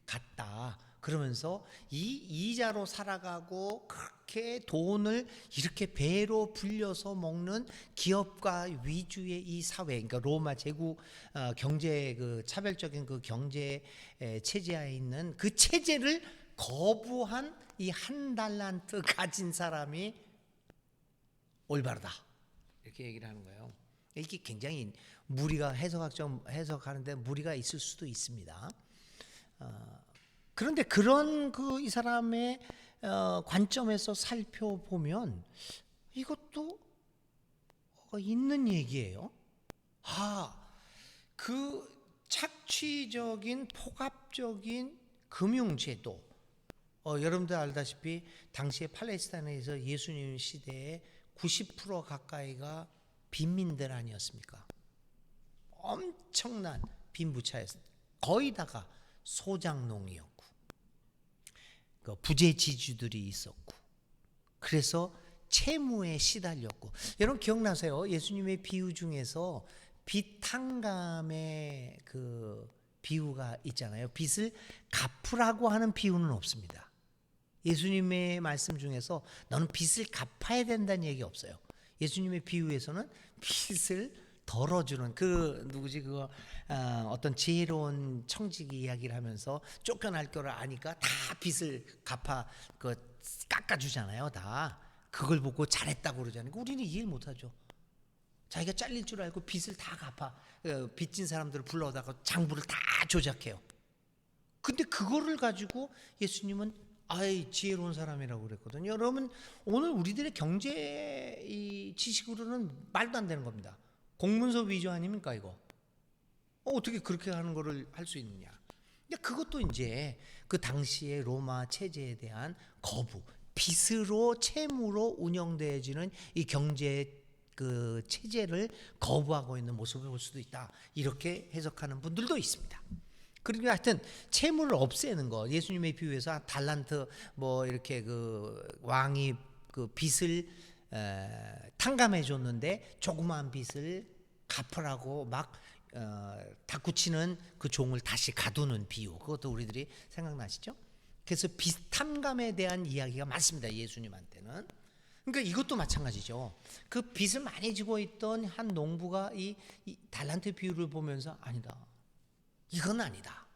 같다. 그러면서 이 이자로 살아가고 그렇게 돈을 이렇게 배로 불려서 먹는 기업가 위주의 이 사회, 그러니까 로마 제국 경제 그 차별적인 그 경제 체제하에 있는 그 체제를 거부한 이 한 달란트 가진 사람이 올바르다. 이렇게 얘기를 하는 거예요. 이게 굉장히 무리가 해석하는데 무리가 있을 수도 있습니다. 그런데 그런 이 사람의 관점에서 살펴보면 이것도 있는 얘기예요. 그 착취적인 포갑적인 금융제도. 여러분들 알다시피 당시에 팔레스타인에서 예수님 시대에 90% 가까이가 빈민들 아니었습니까? 엄청난 빈부차였어요. 거의 다가 소작농이었고 부재지주들이 있었고 그래서 채무에 시달렸고. 여러분 기억나세요? 예수님의 비유 중에서 빚탕감의 그 비유가 있잖아요. 빚을 갚으라고 하는 비유는 없습니다. 예수님의 말씀 중에서 너는 빚을 갚아야 된다는 얘기 없어요. 예수님의 비유에서는 빚을 덜어주는 어떤 지혜로운 청지기 이야기를 하면서 쫓겨날 거를 아니까 다 빚을 깎아주잖아요. 다 그걸 보고 잘했다고 그러잖아요. 우리는 이해를 못하죠. 자기가 잘릴 줄 알고 빚을 다 갚아. 빚진 사람들을 불러다가 장부를 다 조작해요. 근데 그거를 가지고 예수님은 아이 지혜로운 사람이라고 그랬거든요. 여러분 오늘 우리들의 경제 이 지식으로는 말도 안 되는 겁니다. 공문서 위조 아닙니까 이거? 어떻게 그렇게 하는 거를 할 수 있느냐? 근데 그것도 이제 그 당시의 로마 체제에 대한 거부, 빚으로 채무로 운영되어지는 이 경제 그 체제를 거부하고 있는 모습을 볼 수도 있다. 이렇게 해석하는 분들도 있습니다. 그리고 하여튼 채무를 없애는 거, 예수님의 비유에서 달란트 뭐 이렇게 그 왕이 그 빚을 탕감해 줬는데 조그마한 빚을 갚으라고 막 닥구치는 그 종을 다시 가두는 비유, 그것도 우리들이 생각나시죠? 그래서 빚 탕감에 대한 이야기가 많습니다, 예수님한테는. 그러니까 이것도 마찬가지죠. 그 빚을 많이 지고 있던 한 농부가 이 달란트 비유를 보면서 아니다, 이건 아니다.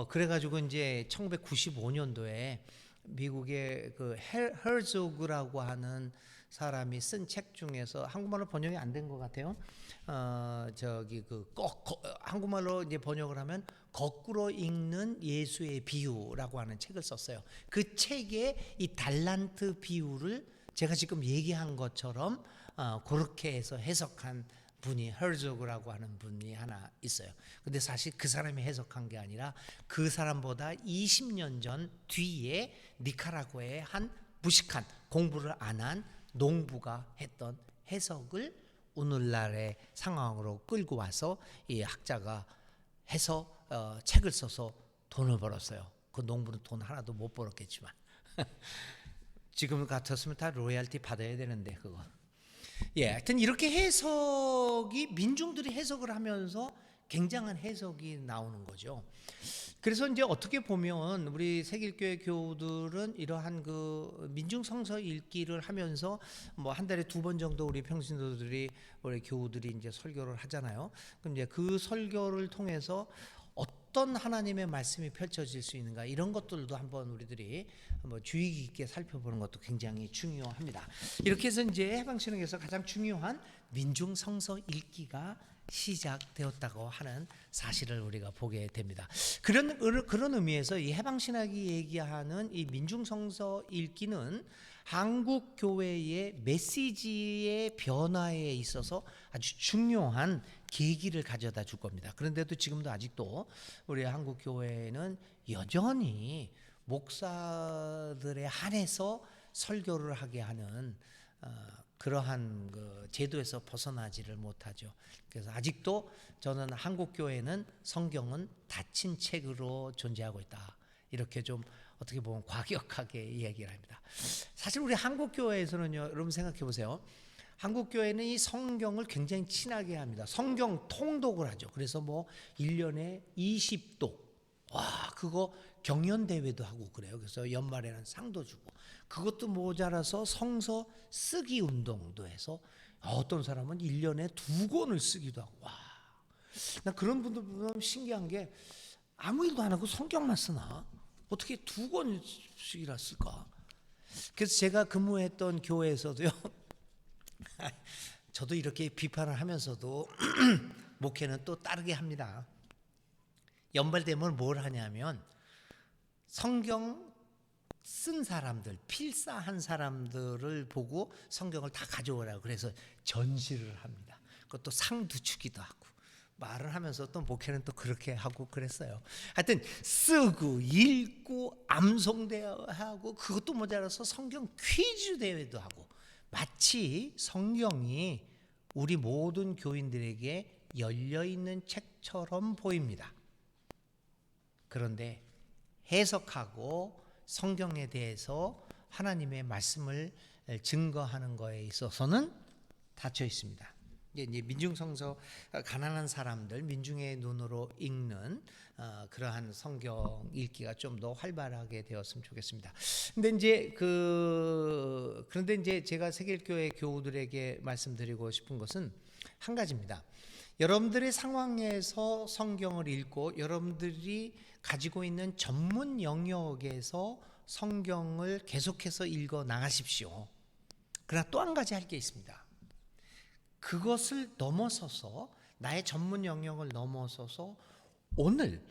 그래가지고 이제 1995년도에 미국의 그 헤르조그라고 하는 사람이 쓴 책 중에서 한국말로 번역이 안 된 것 같아요. 저기 한국말로 이제 번역을 하면 거꾸로 읽는 예수의 비유라고 하는 책을 썼어요. 그 책에 이 달란트 비유를 제가 지금 얘기한 것처럼 그렇게 해서 해석한 분이 헤르조그라고 하는 분이 하나 있어요. 근데 사실 그 사람이 해석한 게 아니라 그 사람보다 20년 전 뒤에 니카라구아의 한 무식한 공부를 안 한 농부가 했던 해석을 오늘날의 상황으로 끌고 와서 이 학자가 해서 책을 써서 돈을 벌었어요. 그 농부는 돈 하나도 못 벌었겠지만 지금 같았으면 다 로열티 받아야 되는데 그거. 하여튼 이렇게 해석이 민중들이 해석을 하면서 굉장한 해석이 나오는 거죠. 그래서 이제 어떻게 보면 우리 세길교회 교우들은 이러한 그 민중 성서 읽기를 하면서 뭐 한 달에 2번 정도 우리 평신도들이 우리 교우들이 이제 설교를 하잖아요. 그럼 이제 그 설교를 통해서 어떤 하나님의 말씀이 펼쳐질 수 있는가, 이런 것들도 한번 우리들이 한번 주의 깊게 살펴보는 것도 굉장히 중요합니다. 이렇게 해서 이제 해방신학에서 가장 중요한 민중 성서 읽기가 시작되었다고 하는 사실을 우리가 보게 됩니다. 그런 의미에서 이 해방신학이 얘기하는 이 민중 성서 읽기는 한국 교회의 메시지의 변화에 있어서 아주 중요한 계기를 가져다 줄 겁니다. 그런데도 지금도 아직도 우리 한국 교회는 여전히 목사들에 한해서 설교를 하게 하는 그러한 그 제도에서 벗어나지를 못하죠. 그래서 아직도 저는 한국 교회는 성경은 닫힌 책으로 존재하고 있다, 이렇게 좀 어떻게 보면 과격하게 이야기를 합니다. 사실 우리 한국 교회에서는요, 여러분 생각해 보세요. 한국 교회는 이 성경을 굉장히 친하게 합니다. 성경 통독을 하죠. 그래서 뭐 1년에 20독, 그거 경연 대회도 하고 그래요. 그래서 연말에는 상도 주고, 그것도 모자라서 성서 쓰기 운동도 해서 어떤 사람은 1년에 2권을 쓰기도 하고. 나 그런 분들 보면 신기한 게 아무 일도 안 하고 성경만 쓰나? 어떻게 2권씩이나 쓸까? 그래서 제가 근무했던 교회에서도요, 저도 이렇게 비판을 하면서도 목회는 또 따르게 합니다. 연말되면 뭘 하냐면 성경 쓴 사람들, 필사한 사람들을 보고 성경을 다 가져오라고 그래서 전시를 합니다. 그것도 상도 주기도 하고, 말을 하면서 또 목회는 또 그렇게 하고 그랬어요. 하여튼 쓰고 읽고 암송대회하고, 그것도 모자라서 성경 퀴즈 대회도 하고, 마치 성경이 우리 모든 교인들에게 열려있는 책처럼 보입니다. 그런데 해석하고 성경에 대해서 하나님의 말씀을 증거하는 것에 있어서는 닫혀 있습니다. 이제 민중성서, 가난한 사람들, 민중의 눈으로 읽는 그러한 성경 읽기가 좀 더 활발하게 되었으면 좋겠습니다. 그런데 이제 제가 세길교회 교우들에게 말씀드리고 싶은 것은 한 가지입니다. 여러분들의 상황에서 성경을 읽고 여러분들이 가지고 있는 전문 영역에서 성경을 계속해서 읽어 나가십시오. 그러나 또 한 가지 할 게 있습니다. 그것을 넘어서서, 나의 전문 영역을 넘어서서 오늘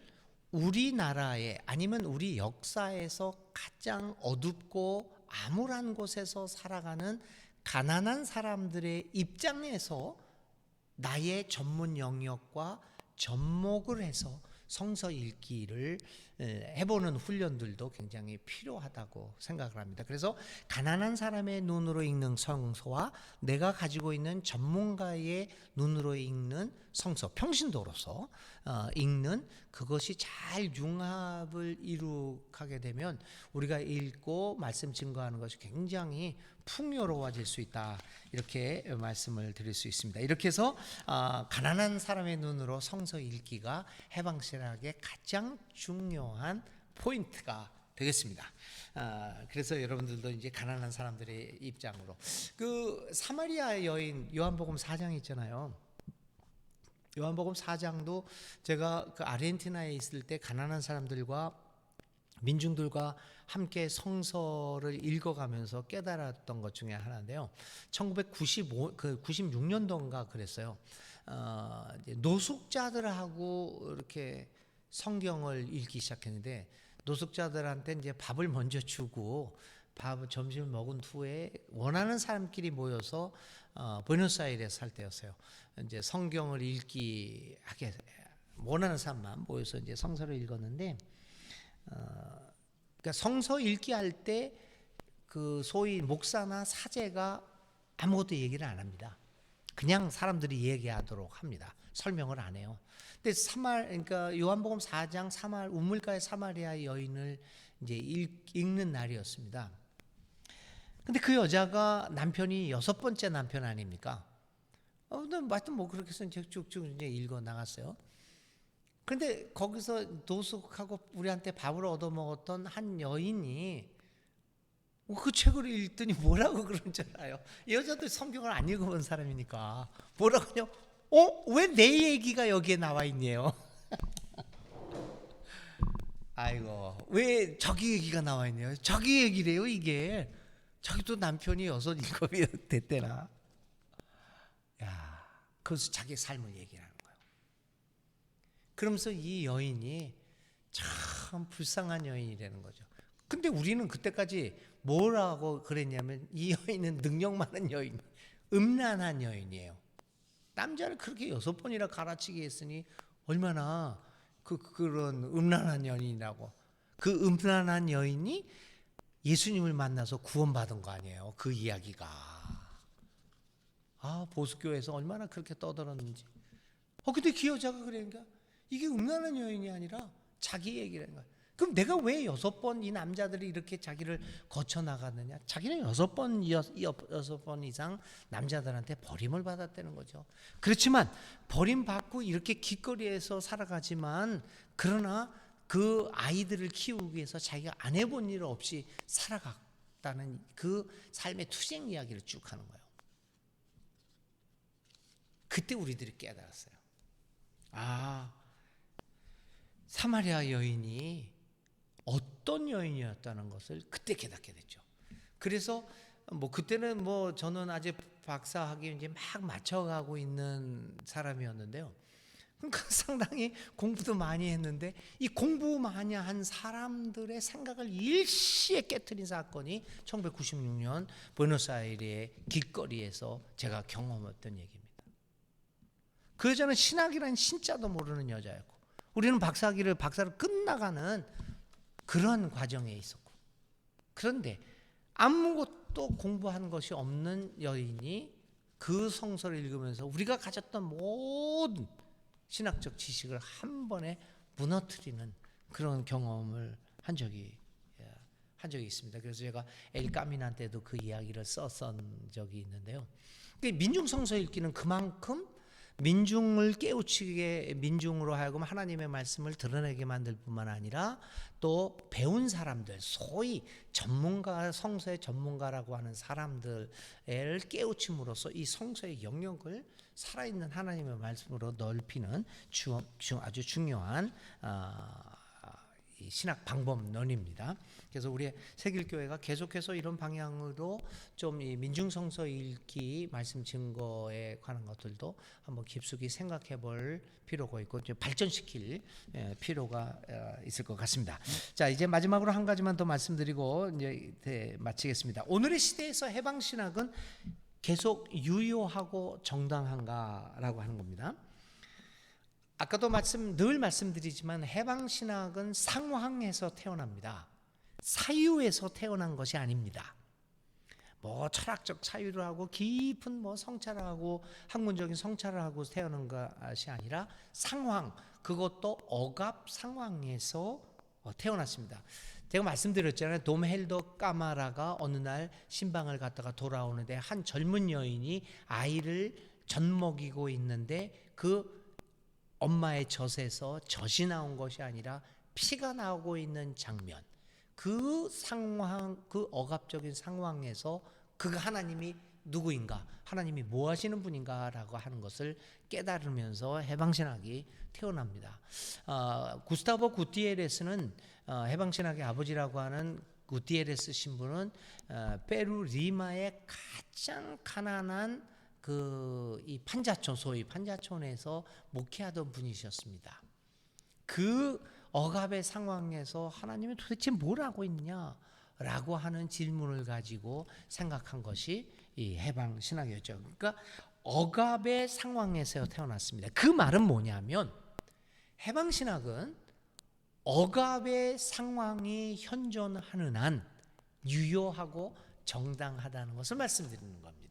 우리나라에 아니면 우리 역사에서 가장 어둡고 암울한 곳에서 살아가는 가난한 사람들의 입장에서 나의 전문 영역과 접목을 해서 성서 읽기를 해보는 훈련들도 굉장히 필요하다고 생각을 합니다. 그래서 가난한 사람의 눈으로 읽는 성서와 내가 가지고 있는 전문가의 눈으로 읽는 성서, 평신도로서 읽는 그것이 잘 융합을 이룩하게 되면 우리가 읽고 말씀 증거하는 것이 굉장히 풍요로워질 수 있다, 이렇게 말씀을 드릴 수 있습니다. 이렇게 해서 가난한 사람의 눈으로 성서 읽기가 해방신학의 가장 중요한 포인트가 되겠습니다. 그래서 여러분들도 이제 가난한 사람들의 입장으로 그 사마리아 여인 요한복음 4장 있잖아요. 요한복음 4장도 제가 그 아르헨티나에 있을 때 가난한 사람들과 민중들과 함께 성서를 읽어가면서 깨달았던 것 중에 하나인데요. 96년도인가 그랬어요. 노숙자들하고 이렇게 성경을 읽기 시작했는데, 노숙자들한테 이제 밥을 먼저 주고 점심을 먹은 후에 원하는 사람끼리 모여서 부에노스아이레스 살 때였어요. 이제 성경을 읽기 하게 원하는 사람만 모여서 이제 성서를 읽었는데, 그러니까 성서 읽기 할 때 그 소위 목사나 사제가 아무것도 얘기를 안 합니다. 그냥 사람들이 얘기하도록 합니다. 설명을 안 해요. 근데 그러니까 요한복음 4장 우물가의 사마리아 여인을 이제 읽는 날이었습니다. 근데 그 여자가 남편이 6번째 남편 아닙니까? 하여튼 뭐 그렇게 해서 쭉쭉 이제 읽어 나갔어요. 그런데 거기서 노숙하고 우리한테 밥을 얻어먹었던 한 여인이 그 책을 읽더니 뭐라고 그런 줄 알아요? 여자도 성경을 안 읽어본 사람이니까 뭐라고 하냐? 왜 내 얘기가 여기에 나와 있네요? 아이고, 왜 저기 얘기가 나와 있네요? 저기 얘기래요, 이게. 자기도 남편이 6-7이 됐대나. 야, 그래서 자기 삶을 얘기하는 거예요. 그러면서 이 여인이 참 불쌍한 여인이라는 거죠. 근데 우리는 그때까지 뭐라고 그랬냐면, 이 여인은 능력 많은 여인, 음란한 여인이에요. 남자를 그렇게 6번이나 갈아치기 했으니 얼마나 그런 음란한 여인이라고. 그 음란한 여인이 예수님을 만나서 구원받은 거 아니에요, 그 이야기가. 보수교회에서 얼마나 그렇게 떠들었는지. 근데 그 여자가 그러니까 이게 음란한 여인이 아니라 자기 얘기라는 거야. 그럼 내가 왜 6번 이 남자들이 이렇게 자기를 거쳐 나갔느냐? 자기는 6번 이상 남자들한테 버림을 받았다는 거죠. 그렇지만 버림받고 이렇게 길거리에서 살아가지만, 그러나 그 아이들을 키우기 위해서 자기가 안 해본 일 없이 살아갔다는 그 삶의 투쟁 이야기를 쭉 하는 거예요. 그때 우리들이 깨달았어요. 사마리아 여인이 어떤 여인이었다는 것을 그때 깨닫게 됐죠. 그래서 그때는 저는 아직 박사학위 이제 막 맞춰가고 있는 사람이었는데요. 그러니까 상당히 공부도 많이 했는데, 이 공부 많이 한 사람들의 생각을 일시에 깨트린 사건이 1996년 부에노스아이레스의 길거리에서 제가 경험했던 얘기입니다. 그 여자는 신학이라는 신자도 모르는 여자였고, 우리는 박사를 끝나가는 그런 과정에 있었고, 그런데 아무것도 공부한 것이 없는 여인이 그 성서를 읽으면서 우리가 가졌던 모든 신학적 지식을 한 번에 무너뜨리는 그런 경험을 한 적이 있습니다. 그래서 제가 엘까민한테도 그 이야기를 썼던 적이 있는데요. 민중 성서 읽기는 그만큼 민중을 깨우치게, 민중으로 하여금 하나님의 말씀을 드러내게 만들 뿐만 아니라 또 배운 사람들, 소위 전문가, 성서의 전문가라고 하는 사람들을 깨우침으로써 이 성서의 영역을 살아있는 하나님의 말씀으로 넓히는 아주 중요한 이 신학 방법론입니다. 그래서 우리 세길교회가 계속해서 이런 방향으로 좀 이 민중성서 읽기 말씀 증거에 관한 것들도 한번 깊숙이 생각해 볼 필요가 있고 발전시킬 필요가 있을 것 같습니다. 자, 이제 마지막으로 한 가지만 더 말씀드리고 이제 마치겠습니다. 오늘의 시대에서 해방신학은 계속 유효하고 정당한가라고 하는 겁니다. 아까도 늘 말씀드리지만 해방신학은 상황에서 태어납니다. 사유에서 태어난 것이 아닙니다. 뭐 철학적 사유를 하고 깊은 뭐 성찰을 하고 학문적인 성찰을 하고 태어난 것이 아니라 상황, 그것도 억압 상황에서 태어났습니다. 제가 말씀드렸잖아요. 돔헬더 까마라가 어느 날 신방을 갔다가 돌아오는데 한 젊은 여인이 아이를 젖먹이고 있는데 그 엄마의 젖에서 젖이 나온 것이 아니라 피가 나오고 있는 장면, 그 상황, 그 억압적인 상황에서 그가 하나님이 누구인가, 하나님이 뭐 하시는 분인가 라고 하는 것을 깨달으면서 해방신학이 태어납니다. 구스타보 구티에레스는 해방신학의 아버지라고 하는 구티에레스 신부는 페루 리마의 가장 가난한 이 판자촌, 소위 판자촌에서 목회하던 분이셨습니다. 그 억압의 상황에서 하나님이 도대체 뭘 하고 있느냐라고 하는 질문을 가지고 생각한 것이 이 해방 신학이었죠. 그러니까 억압의 상황에서 태어났습니다. 그 말은 뭐냐면 해방 신학은 억압의 상황이 현존하는 한 유효하고 정당하다는 것을 말씀드리는 겁니다.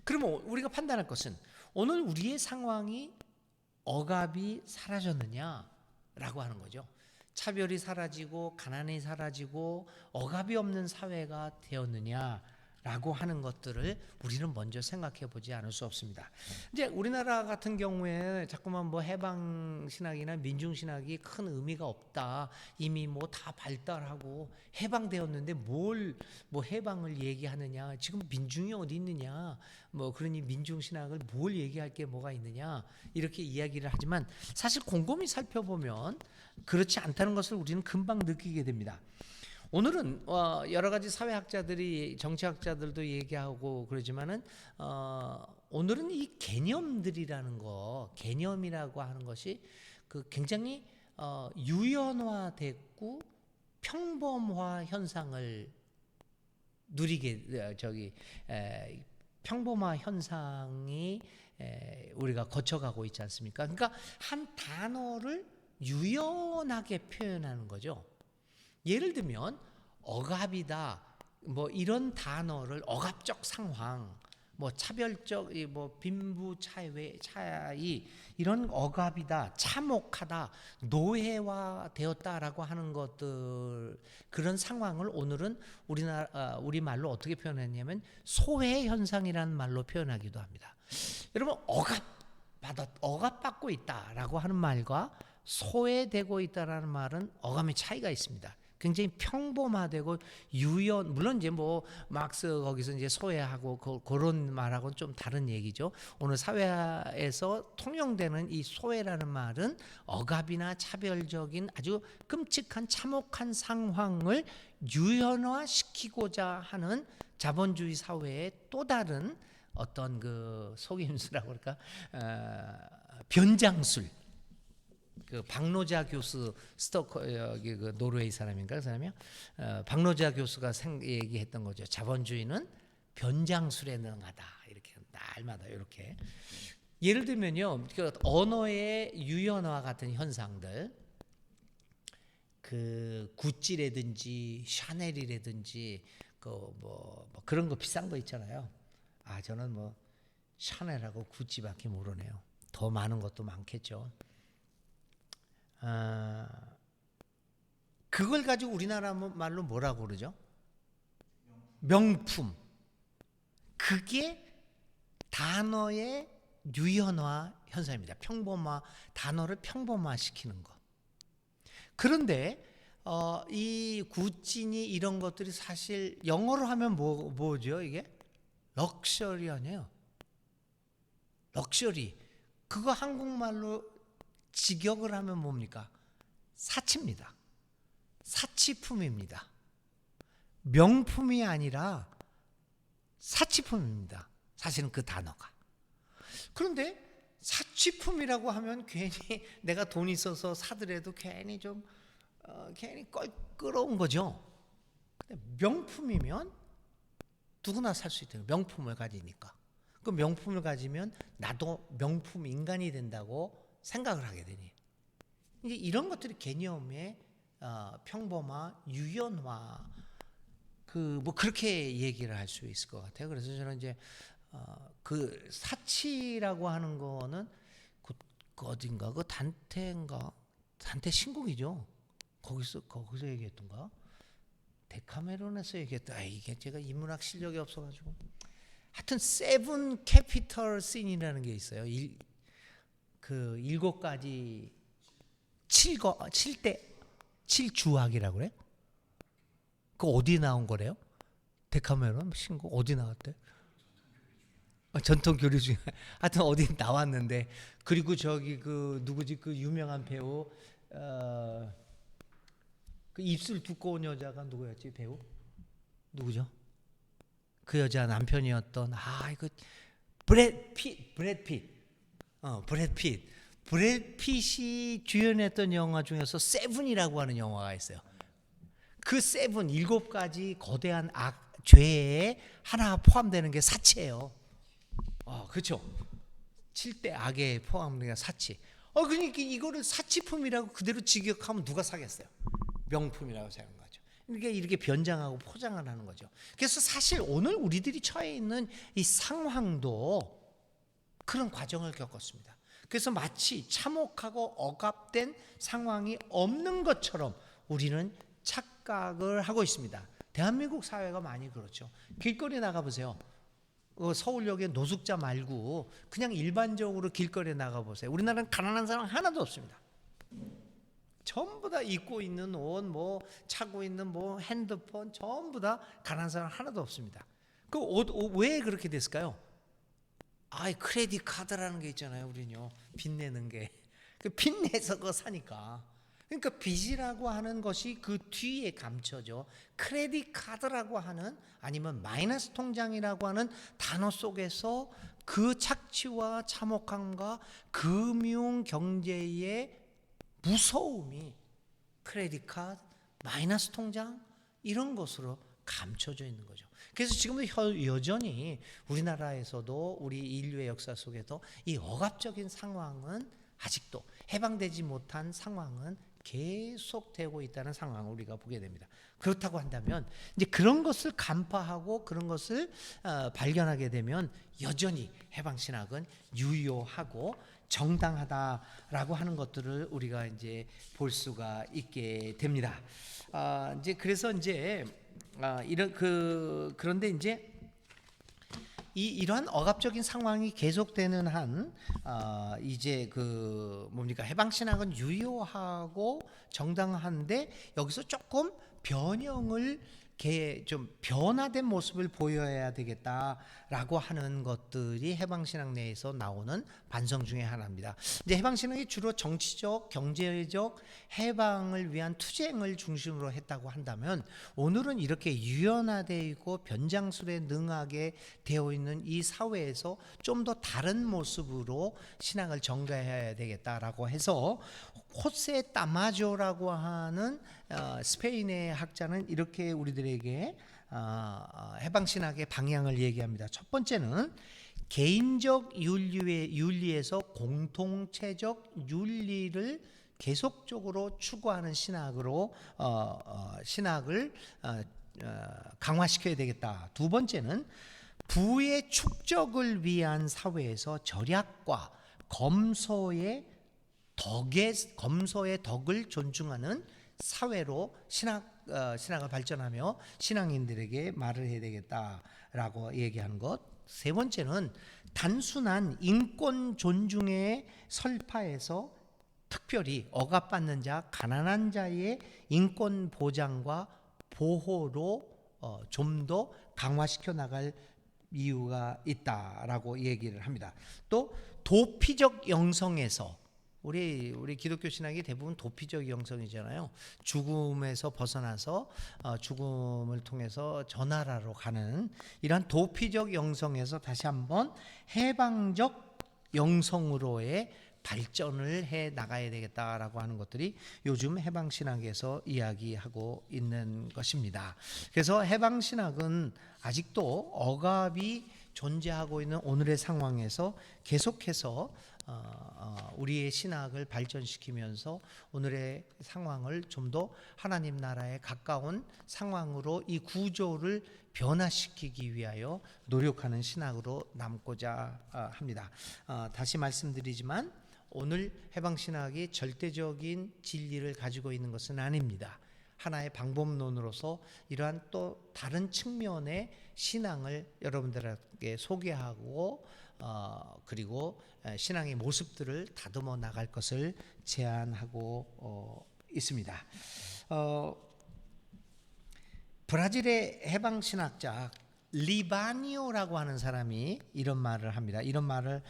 그러면 우리가 판단할 것은 오늘 우리의 상황이 억압이 사라졌느냐라고 하는 거죠. 차별이 사라지고 가난이 사라지고 억압이 없는 사회가 되었느냐라고 하는 것들을 우리는 먼저 생각해 보지 않을 수 없습니다. 이제 우리나라 같은 경우에 자꾸만 뭐 해방 신학이나 민중 신학이 큰 의미가 없다. 이미 뭐 다 발달하고 해방되었는데 뭘 뭐 해방을 얘기하느냐. 지금 민중이 어디 있느냐. 뭐 그러니 민중 신학을 뭘 얘기할 게 뭐가 있느냐. 이렇게 이야기를 하지만 사실 곰곰이 살펴보면 그렇지 않다는 것을 우리는 금방 느끼게 됩니다. 오늘은 여러 가지 사회학자들이 정치학자들도 얘기하고 그러지만은 오늘은 이 개념들이라는 거, 개념이라고 하는 것이 그 굉장히 유연화됐고 평범화 현상을 누리게 평범화 현상이 우리가 거쳐가고 있지 않습니까? 그러니까 한 단어를 유연하게 표현하는 거죠. 예를 들면 억압이다, 뭐 이런 단어를 억압적 상황, 뭐 차별적, 뭐 빈부 차이 이런 억압이다, 참혹하다, 노예화되었다라고 하는 것들 그런 상황을 오늘은 우리 말로 어떻게 표현했냐면 소외 현상이라는 말로 표현하기도 합니다. 여러분 억압받고 있다라고 하는 말과 소외되고 있다라는 말은 어감의 차이가 있습니다. 굉장히 평범화되고 물론 이제 뭐 막스 거기서 이제 소외하고 그런 말하고는 좀 다른 얘기죠. 오늘 사회에서 통용되는 이 소외라는 말은 억압이나 차별적인 아주 끔찍한 참혹한 상황을 유연화시키고자 하는 자본주의 사회의 또 다른 어떤 그 속임수라고 그럴까, 변장술. 그 박노자 교수 여기 그 노르웨이 사람인가 그 사람이요. 박노자 교수가 얘기했던 거죠. 자본주의는 변장술에 능하다. 이렇게 날마다 이렇게. 예를 들면요, 그 언어의 유연화 같은 현상들, 그 구찌라든지 샤넬이라든지 뭐 그런 거 비싼 거 있잖아요. 저는 뭐 샤넬하고 구찌밖에 모르네요. 더 많은 것도 많겠죠. 그걸 가지고 우리나라 말로 뭐라고 그러죠? 명품. 그게 단어의 유연화 현상입니다. 단어를 평범화시키는 것. 그런데 이 구찌니 이런 것들이 사실 영어로 하면 뭐죠 이게? 럭셔리 아니에요. 럭셔리. 그거 한국말로 직역을 하면 뭡니까? 사치입니다. 사치품입니다. 명품이 아니라 사치품입니다. 사실은 그 단어가. 그런데 사치품이라고 하면 괜히 내가 돈 있어서 사더라도 괜히 좀 괜히 껄끄러운 거죠. 근데 명품이면 누구나 살 수 있다는 명품을 가지니까. 그 명품을 가지면 나도 명품 인간이 된다고 생각을 하게 되니. 이제 이런 것들이 개념의 평범화, 유연화, 뭐 그렇게 얘기를 할 수 있을 것 같아요. 그래서 저는 이제 그 사치라고 하는 거는 그 어딘가 그 단테 신곡이죠. 거기서 얘기했던가? 데카메론에서 얘기했다. 이게 제가 인문학 실력이 없어가지고. 하여튼 세븐 캐피털 씬이라는 게 있어요. 그 7가지 7주학이라고 그래? 그 어디 나온 거래요? 데카메론 신곡 어디 나왔대? 전통 교류 중에 하여튼 어디 나왔는데. 그리고 저기 그 누구지 그 유명한 배우 그 입술 두꺼운 여자가 누구였지? 배우 누구죠? 그 여자 남편이었던 이거 브래드 핏이 주연했던 영화 중에서 세븐이라고 하는 영화가 있어요. 그 세븐 7가지 거대한 죄에 하나 포함되는 게 사치예요. 그렇죠. 7대 악에 포함되는 게 사치. 그러니까 이거를 사치품이라고 그대로 직역하면 누가 사겠어요? 명품이라고 생각하는 거죠. 그러니까 이렇게 변장하고 포장을 하는 거죠. 그래서 사실 오늘 우리들이 처해 있는 이 상황도 그런 과정을 겪었습니다. 그래서 마치 참혹하고 억압된 상황이 없는 것처럼 우리는 착각을 하고 있습니다. 대한민국 사회가 많이 그렇죠. 길거리 나가보세요. 서울역에 노숙자 말고 그냥 일반적으로 길거리에 나가보세요. 우리나라는 가난한 사람 하나도 없습니다. 전부 다 입고 있는 옷, 뭐 차고 있는 뭐 핸드폰 전부 다 가난한 사람 하나도 없습니다. 그 왜 그렇게 됐을까요? 크레딧 카드라는 게 있잖아요. 우리는요. 빚내는 게. 빚내서 그거 사니까. 그러니까 빚이라고 하는 것이 그 뒤에 감춰져. 크레딧 카드라고 하는 아니면 마이너스 통장이라고 하는 단어 속에서 그 착취와 참혹함과 금융 경제의 무서움이 크레딧 카드, 마이너스 통장 이런 것으로 감춰져 있는 거죠. 그래서 지금도 여전히 우리나라에서도 우리 인류의 역사 속에도 이 억압적인 상황은 아직도 해방되지 못한 상황은 계속되고 있다는 상황을 우리가 보게 됩니다. 그렇다고 한다면 이제 그런 것을 간파하고 그런 것을 발견하게 되면 여전히 해방신학은 유효하고 정당하다라고 하는 것들을 우리가 이제 볼 수가 있게 됩니다. 이제 그래서 이제 그런데 이제 이러한 억압적인 상황이 계속되는 한 이제 해방신학은 유효하고 정당한데 여기서 조금 변형을 좀 변화된 모습을 보여야 되겠다라고 하는 것들이 해방신학 내에서 나오는 반성 중에 하나입니다. 이제 해방신학이 주로 정치적, 경제적 해방을 위한 투쟁을 중심으로 했다고 한다면 오늘은 이렇게 유연화되어 있고 변장술에 능하게 되어 있는 이 사회에서 좀 더 다른 모습으로 신학을 전개해야 되겠다라고 해서 호세 따마조라고 하는 스페인의 학자는 이렇게 우리들에게 해방신학의 방향을 얘기합니다. 첫 번째는 개인적 윤리에서 공동체적 윤리를 계속적으로 추구하는 신학으로 신학을 강화시켜야 되겠다. 두 번째는 부의 축적을 위한 사회에서 절약과 검소의 덕을 존중하는 사회로 신학을 발전하며 신앙인들에게 말을 해야 되겠다라고 얘기하는 것. 세 번째는 단순한 인권 존중의 설파에서 특별히 억압받는 자, 가난한 자의 인권 보장과 보호로 좀 더 강화시켜 나갈 이유가 있다라고 얘기를 합니다. 또 도피적 영성에서 우리 기독교 신학이 대부분 도피적 영성이잖아요. 죽음에서 벗어나서 죽음을 통해서 저 나라로 가는 이러한 도피적 영성에서 다시 한번 해방적 영성으로의 발전을 해 나가야 되겠다라고 하는 것들이 요즘 해방신학에서 이야기하고 있는 것입니다. 그래서 해방신학은 아직도 억압이 존재하고 있는 오늘의 상황에서 계속해서 우리의 신학을 발전시키면서 오늘의 상황을 좀 더 하나님 나라에 가까운 상황으로 이 구조를 변화시키기 위하여 노력하는 신학으로 남고자 합니다. 다시 말씀드리지만 오늘 해방신학이 절대적인 진리를 가지고 있는 것은 아닙니다. 하나의 방법론으로서 이러한 또 다른 측면의 신앙을 여러분들에게 소개하고 그리고 신앙의 모습들을 다듬어 나갈 것을 제안하고 있습니다. 브라질의 해방신학자 리바니오라고 하는 사람이 이런 말을 합니다. 이런 말을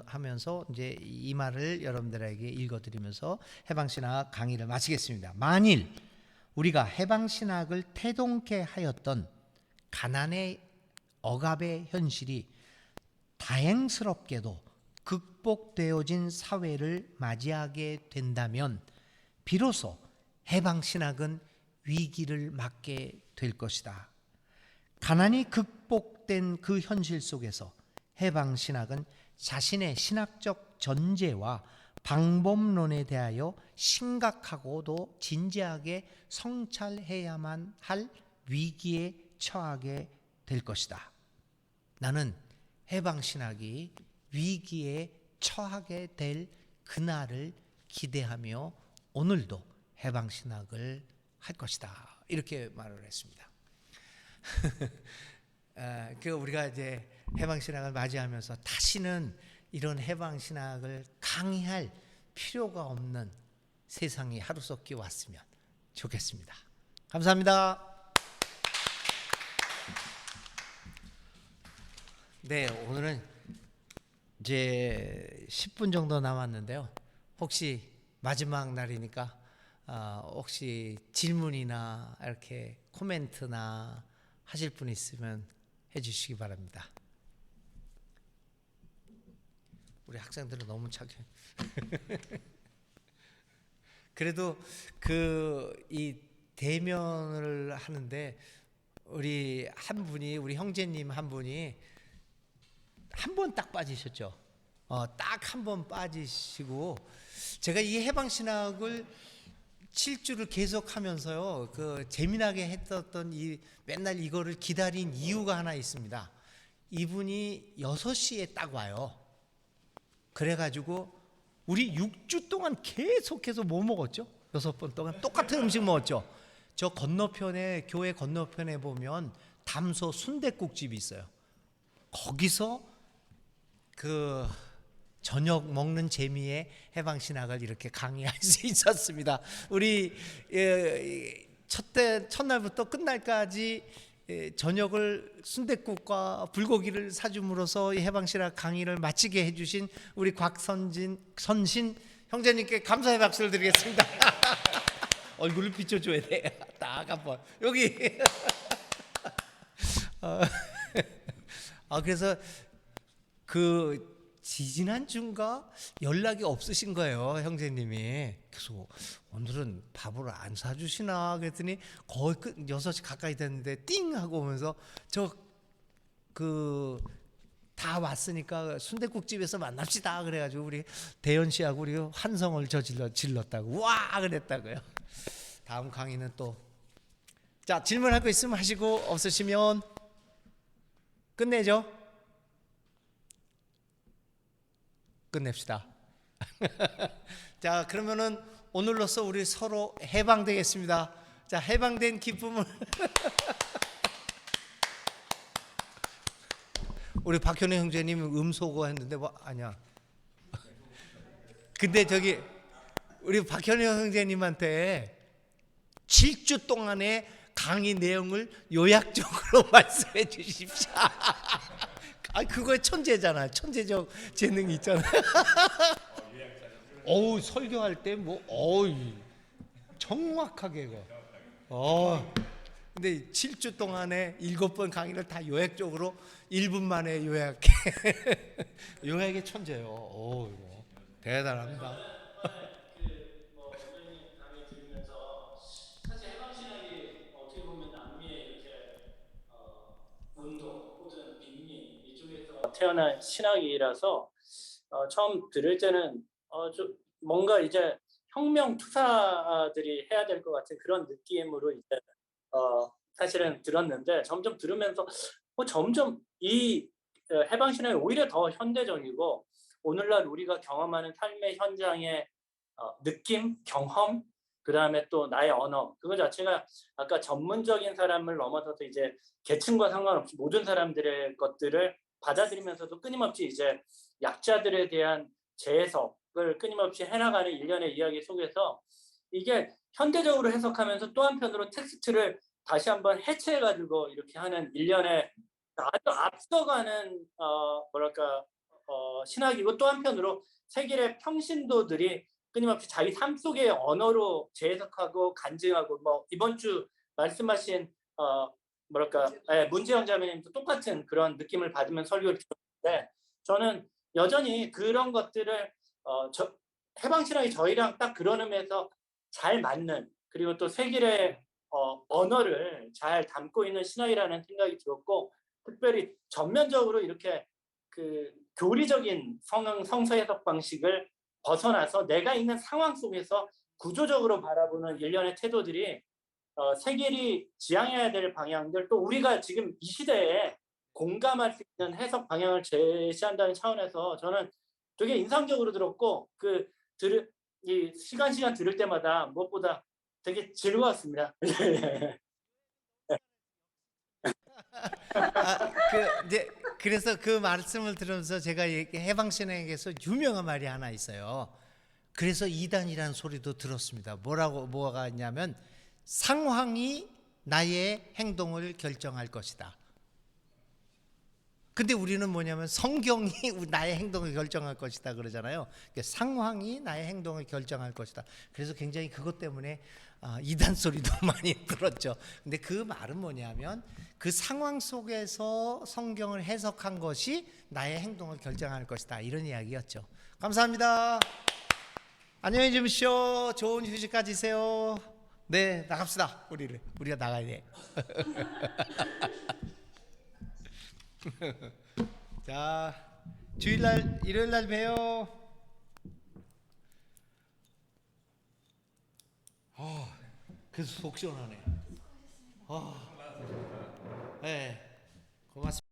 하면서 이제 이 말을 여러분들에게 읽어드리면서 해방신학 강의를 마치겠습니다. 만일 우리가 해방신학을 태동케 하였던 가난의 억압의 현실이 다행스럽게도 극복되어진 사회를 맞이하게 된다면 비로소 해방신학은 위기를 맞게 될 것이다. 가난이 극복된 그 현실 속에서 해방신학은 자신의 신학적 전제와 방법론에 대하여 심각하고도 진지하게 성찰해야만 할 위기에 처하게 될 것이다. 나는 해방신학이 위기에 처하게 될 그날을 기대하며 오늘도 해방신학을 할 것이다. 이렇게 말을 했습니다. 우리가 이제 해방신학을 맞이하면서 다시는 이런 해방신학을 강의할 필요가 없는 세상이 하루속히 왔으면 좋겠습니다. 감사합니다. 네, 오늘은 이제 10분 정도 남았는데요. 혹시 마지막 날이니까 혹시 질문이나 이렇게 코멘트나 하실 분 있으면 해주시기 바랍니다. 우리 학생들은 너무 착해. 그래도 이 대면을 하는데 우리 형제님 한 분이 한 번 딱 빠지셨죠. 딱 한 번 빠지시고 제가 이 해방신학을 7주를 계속하면서요, 재미나게 했었던 맨날 이거를 기다린 이유가 하나 있습니다. 이분이 6시에 딱 와요. 그래가지고 우리 6주 동안 계속해서 뭐 먹었죠? 6번 동안 똑같은 음식 먹었죠. 저 건너편에, 교회 건너편에 보면 담소 순댓국집이 있어요. 거기서 저녁 먹는 재미에 해방신학을 이렇게 강의할 수 있었습니다. 우리 첫날부터 끝날까지 저녁을 순댓국과 불고기를 사줌으로써 해방신학 강의를 마치게 해주신 우리 선신 형제님께 감사의 박수를 드리겠습니다. 얼굴을 비춰줘야 돼. 딱 한번 여기. 그래서 지지난주인가 연락이 없으신 거예요, 형제님이. 그래서 오늘은 밥을 안 사주시나 그랬더니 거의 6시 가까이 됐는데 띵 하고 오면서 다 왔으니까 순댓국집에서 만납시다 그래가지고 우리 대현 씨하고 우리 환성을 질렀다고 와 그랬다고요. 다음 강의는 자, 질문할 거 있으면 하시고 없으시면 끝내죠. 끝냅시다. 자, 그러면은 오늘로써 우리 서로 해방되겠습니다. 자, 해방된 기쁨을 우리 박현우 형제님 음소거 했는데 아니야. 근데 우리 박현우 형제님한테 7주 동안의 강의 내용을 요약적으로 말씀해 주십시오. 그거에 천재잖아. 천재적 재능이 있잖아. 어우 설교할 때 뭐 어우 정확하게 이거. 근데 7주 동안에 7번 강의를 다 요약적으로 1분 만에 요약해. 요약의 천재요. 이거 대단합니다. 뭐 원장님 강의 들으면서 사실 해방신학이 어떻게 보면 남미의 이렇게 운동 혹은 빈민 이쪽에서 태어난 신학이라서 처음 들을 때는 좀 뭔가 이제 혁명 투사들이 해야 될 것 같은 그런 느낌으로 이제 사실은 들었는데 점점 들으면서 점점 이 해방신학이 오히려 더 현대적이고 오늘날 우리가 경험하는 삶의 현장의 느낌, 경험, 그다음에 또 나의 언어 그거 자체가 아까 전문적인 사람을 넘어서서 이제 계층과 상관없이 모든 사람들의 것들을 받아들이면서도 끊임없이 이제 약자들에 대한 재해석을 끊임없이 해나가는 일련의 이야기 속에서 이게 현대적으로 해석하면서 또 한편으로 텍스트를 다시 한번 해체해가지고 이렇게 하는 일련의 아주 앞서가는 뭐랄까 신학이고 또 한편으로 세계의 평신도들이 끊임없이 자기 삶 속의 언어로 재해석하고 간증하고 뭐 이번 주 말씀하신 뭐랄까 문재영 자매님도 똑같은 그런 느낌을 받으면 설교를 들었는데 저는 여전히 그런 것들을 해방신학이 저희랑 딱 그런 의미에서 잘 맞는 그리고 또 세계의 언어를 잘 담고 있는 신학이라는 생각이 들었고 특별히 전면적으로 이렇게 그 교리적인 성서 해석 방식을 벗어나서 내가 있는 상황 속에서 구조적으로 바라보는 일련의 태도들이 세계이 지향해야 될 방향들 또 우리가 지금 이 시대에 공감할 수 있는 해석 방향을 제시한다는 차원에서 저는 되게 인상적으로 들었고 이 시간 들을 때마다 무엇보다 되게 즐거웠습니다. 이제 그래서 그 말씀을 들으면서 제가 해방신학에서 유명한 말이 하나 있어요. 그래서 이단이라는 소리도 들었습니다. 뭐가 있냐면 상황이 나의 행동을 결정할 것이다. 근데 우리는 뭐냐면 성경이 나의 행동을 결정할 것이다 그러잖아요. 상황이 나의 행동을 결정할 것이다. 그래서 굉장히 그것 때문에 이단 소리도 많이 들었죠. 근데 그 말은 뭐냐면 그 상황 속에서 성경을 해석한 것이 나의 행동을 결정할 것이다. 이런 이야기였죠. 감사합니다. 안녕히 주무시오. 좋은 휴식 가지세요. 네, 나갑시다. 우리가 나가야 돼. 자, 주일날 일요일날 봬요. 그래서 속 시원하네. 네, 고맙습니다.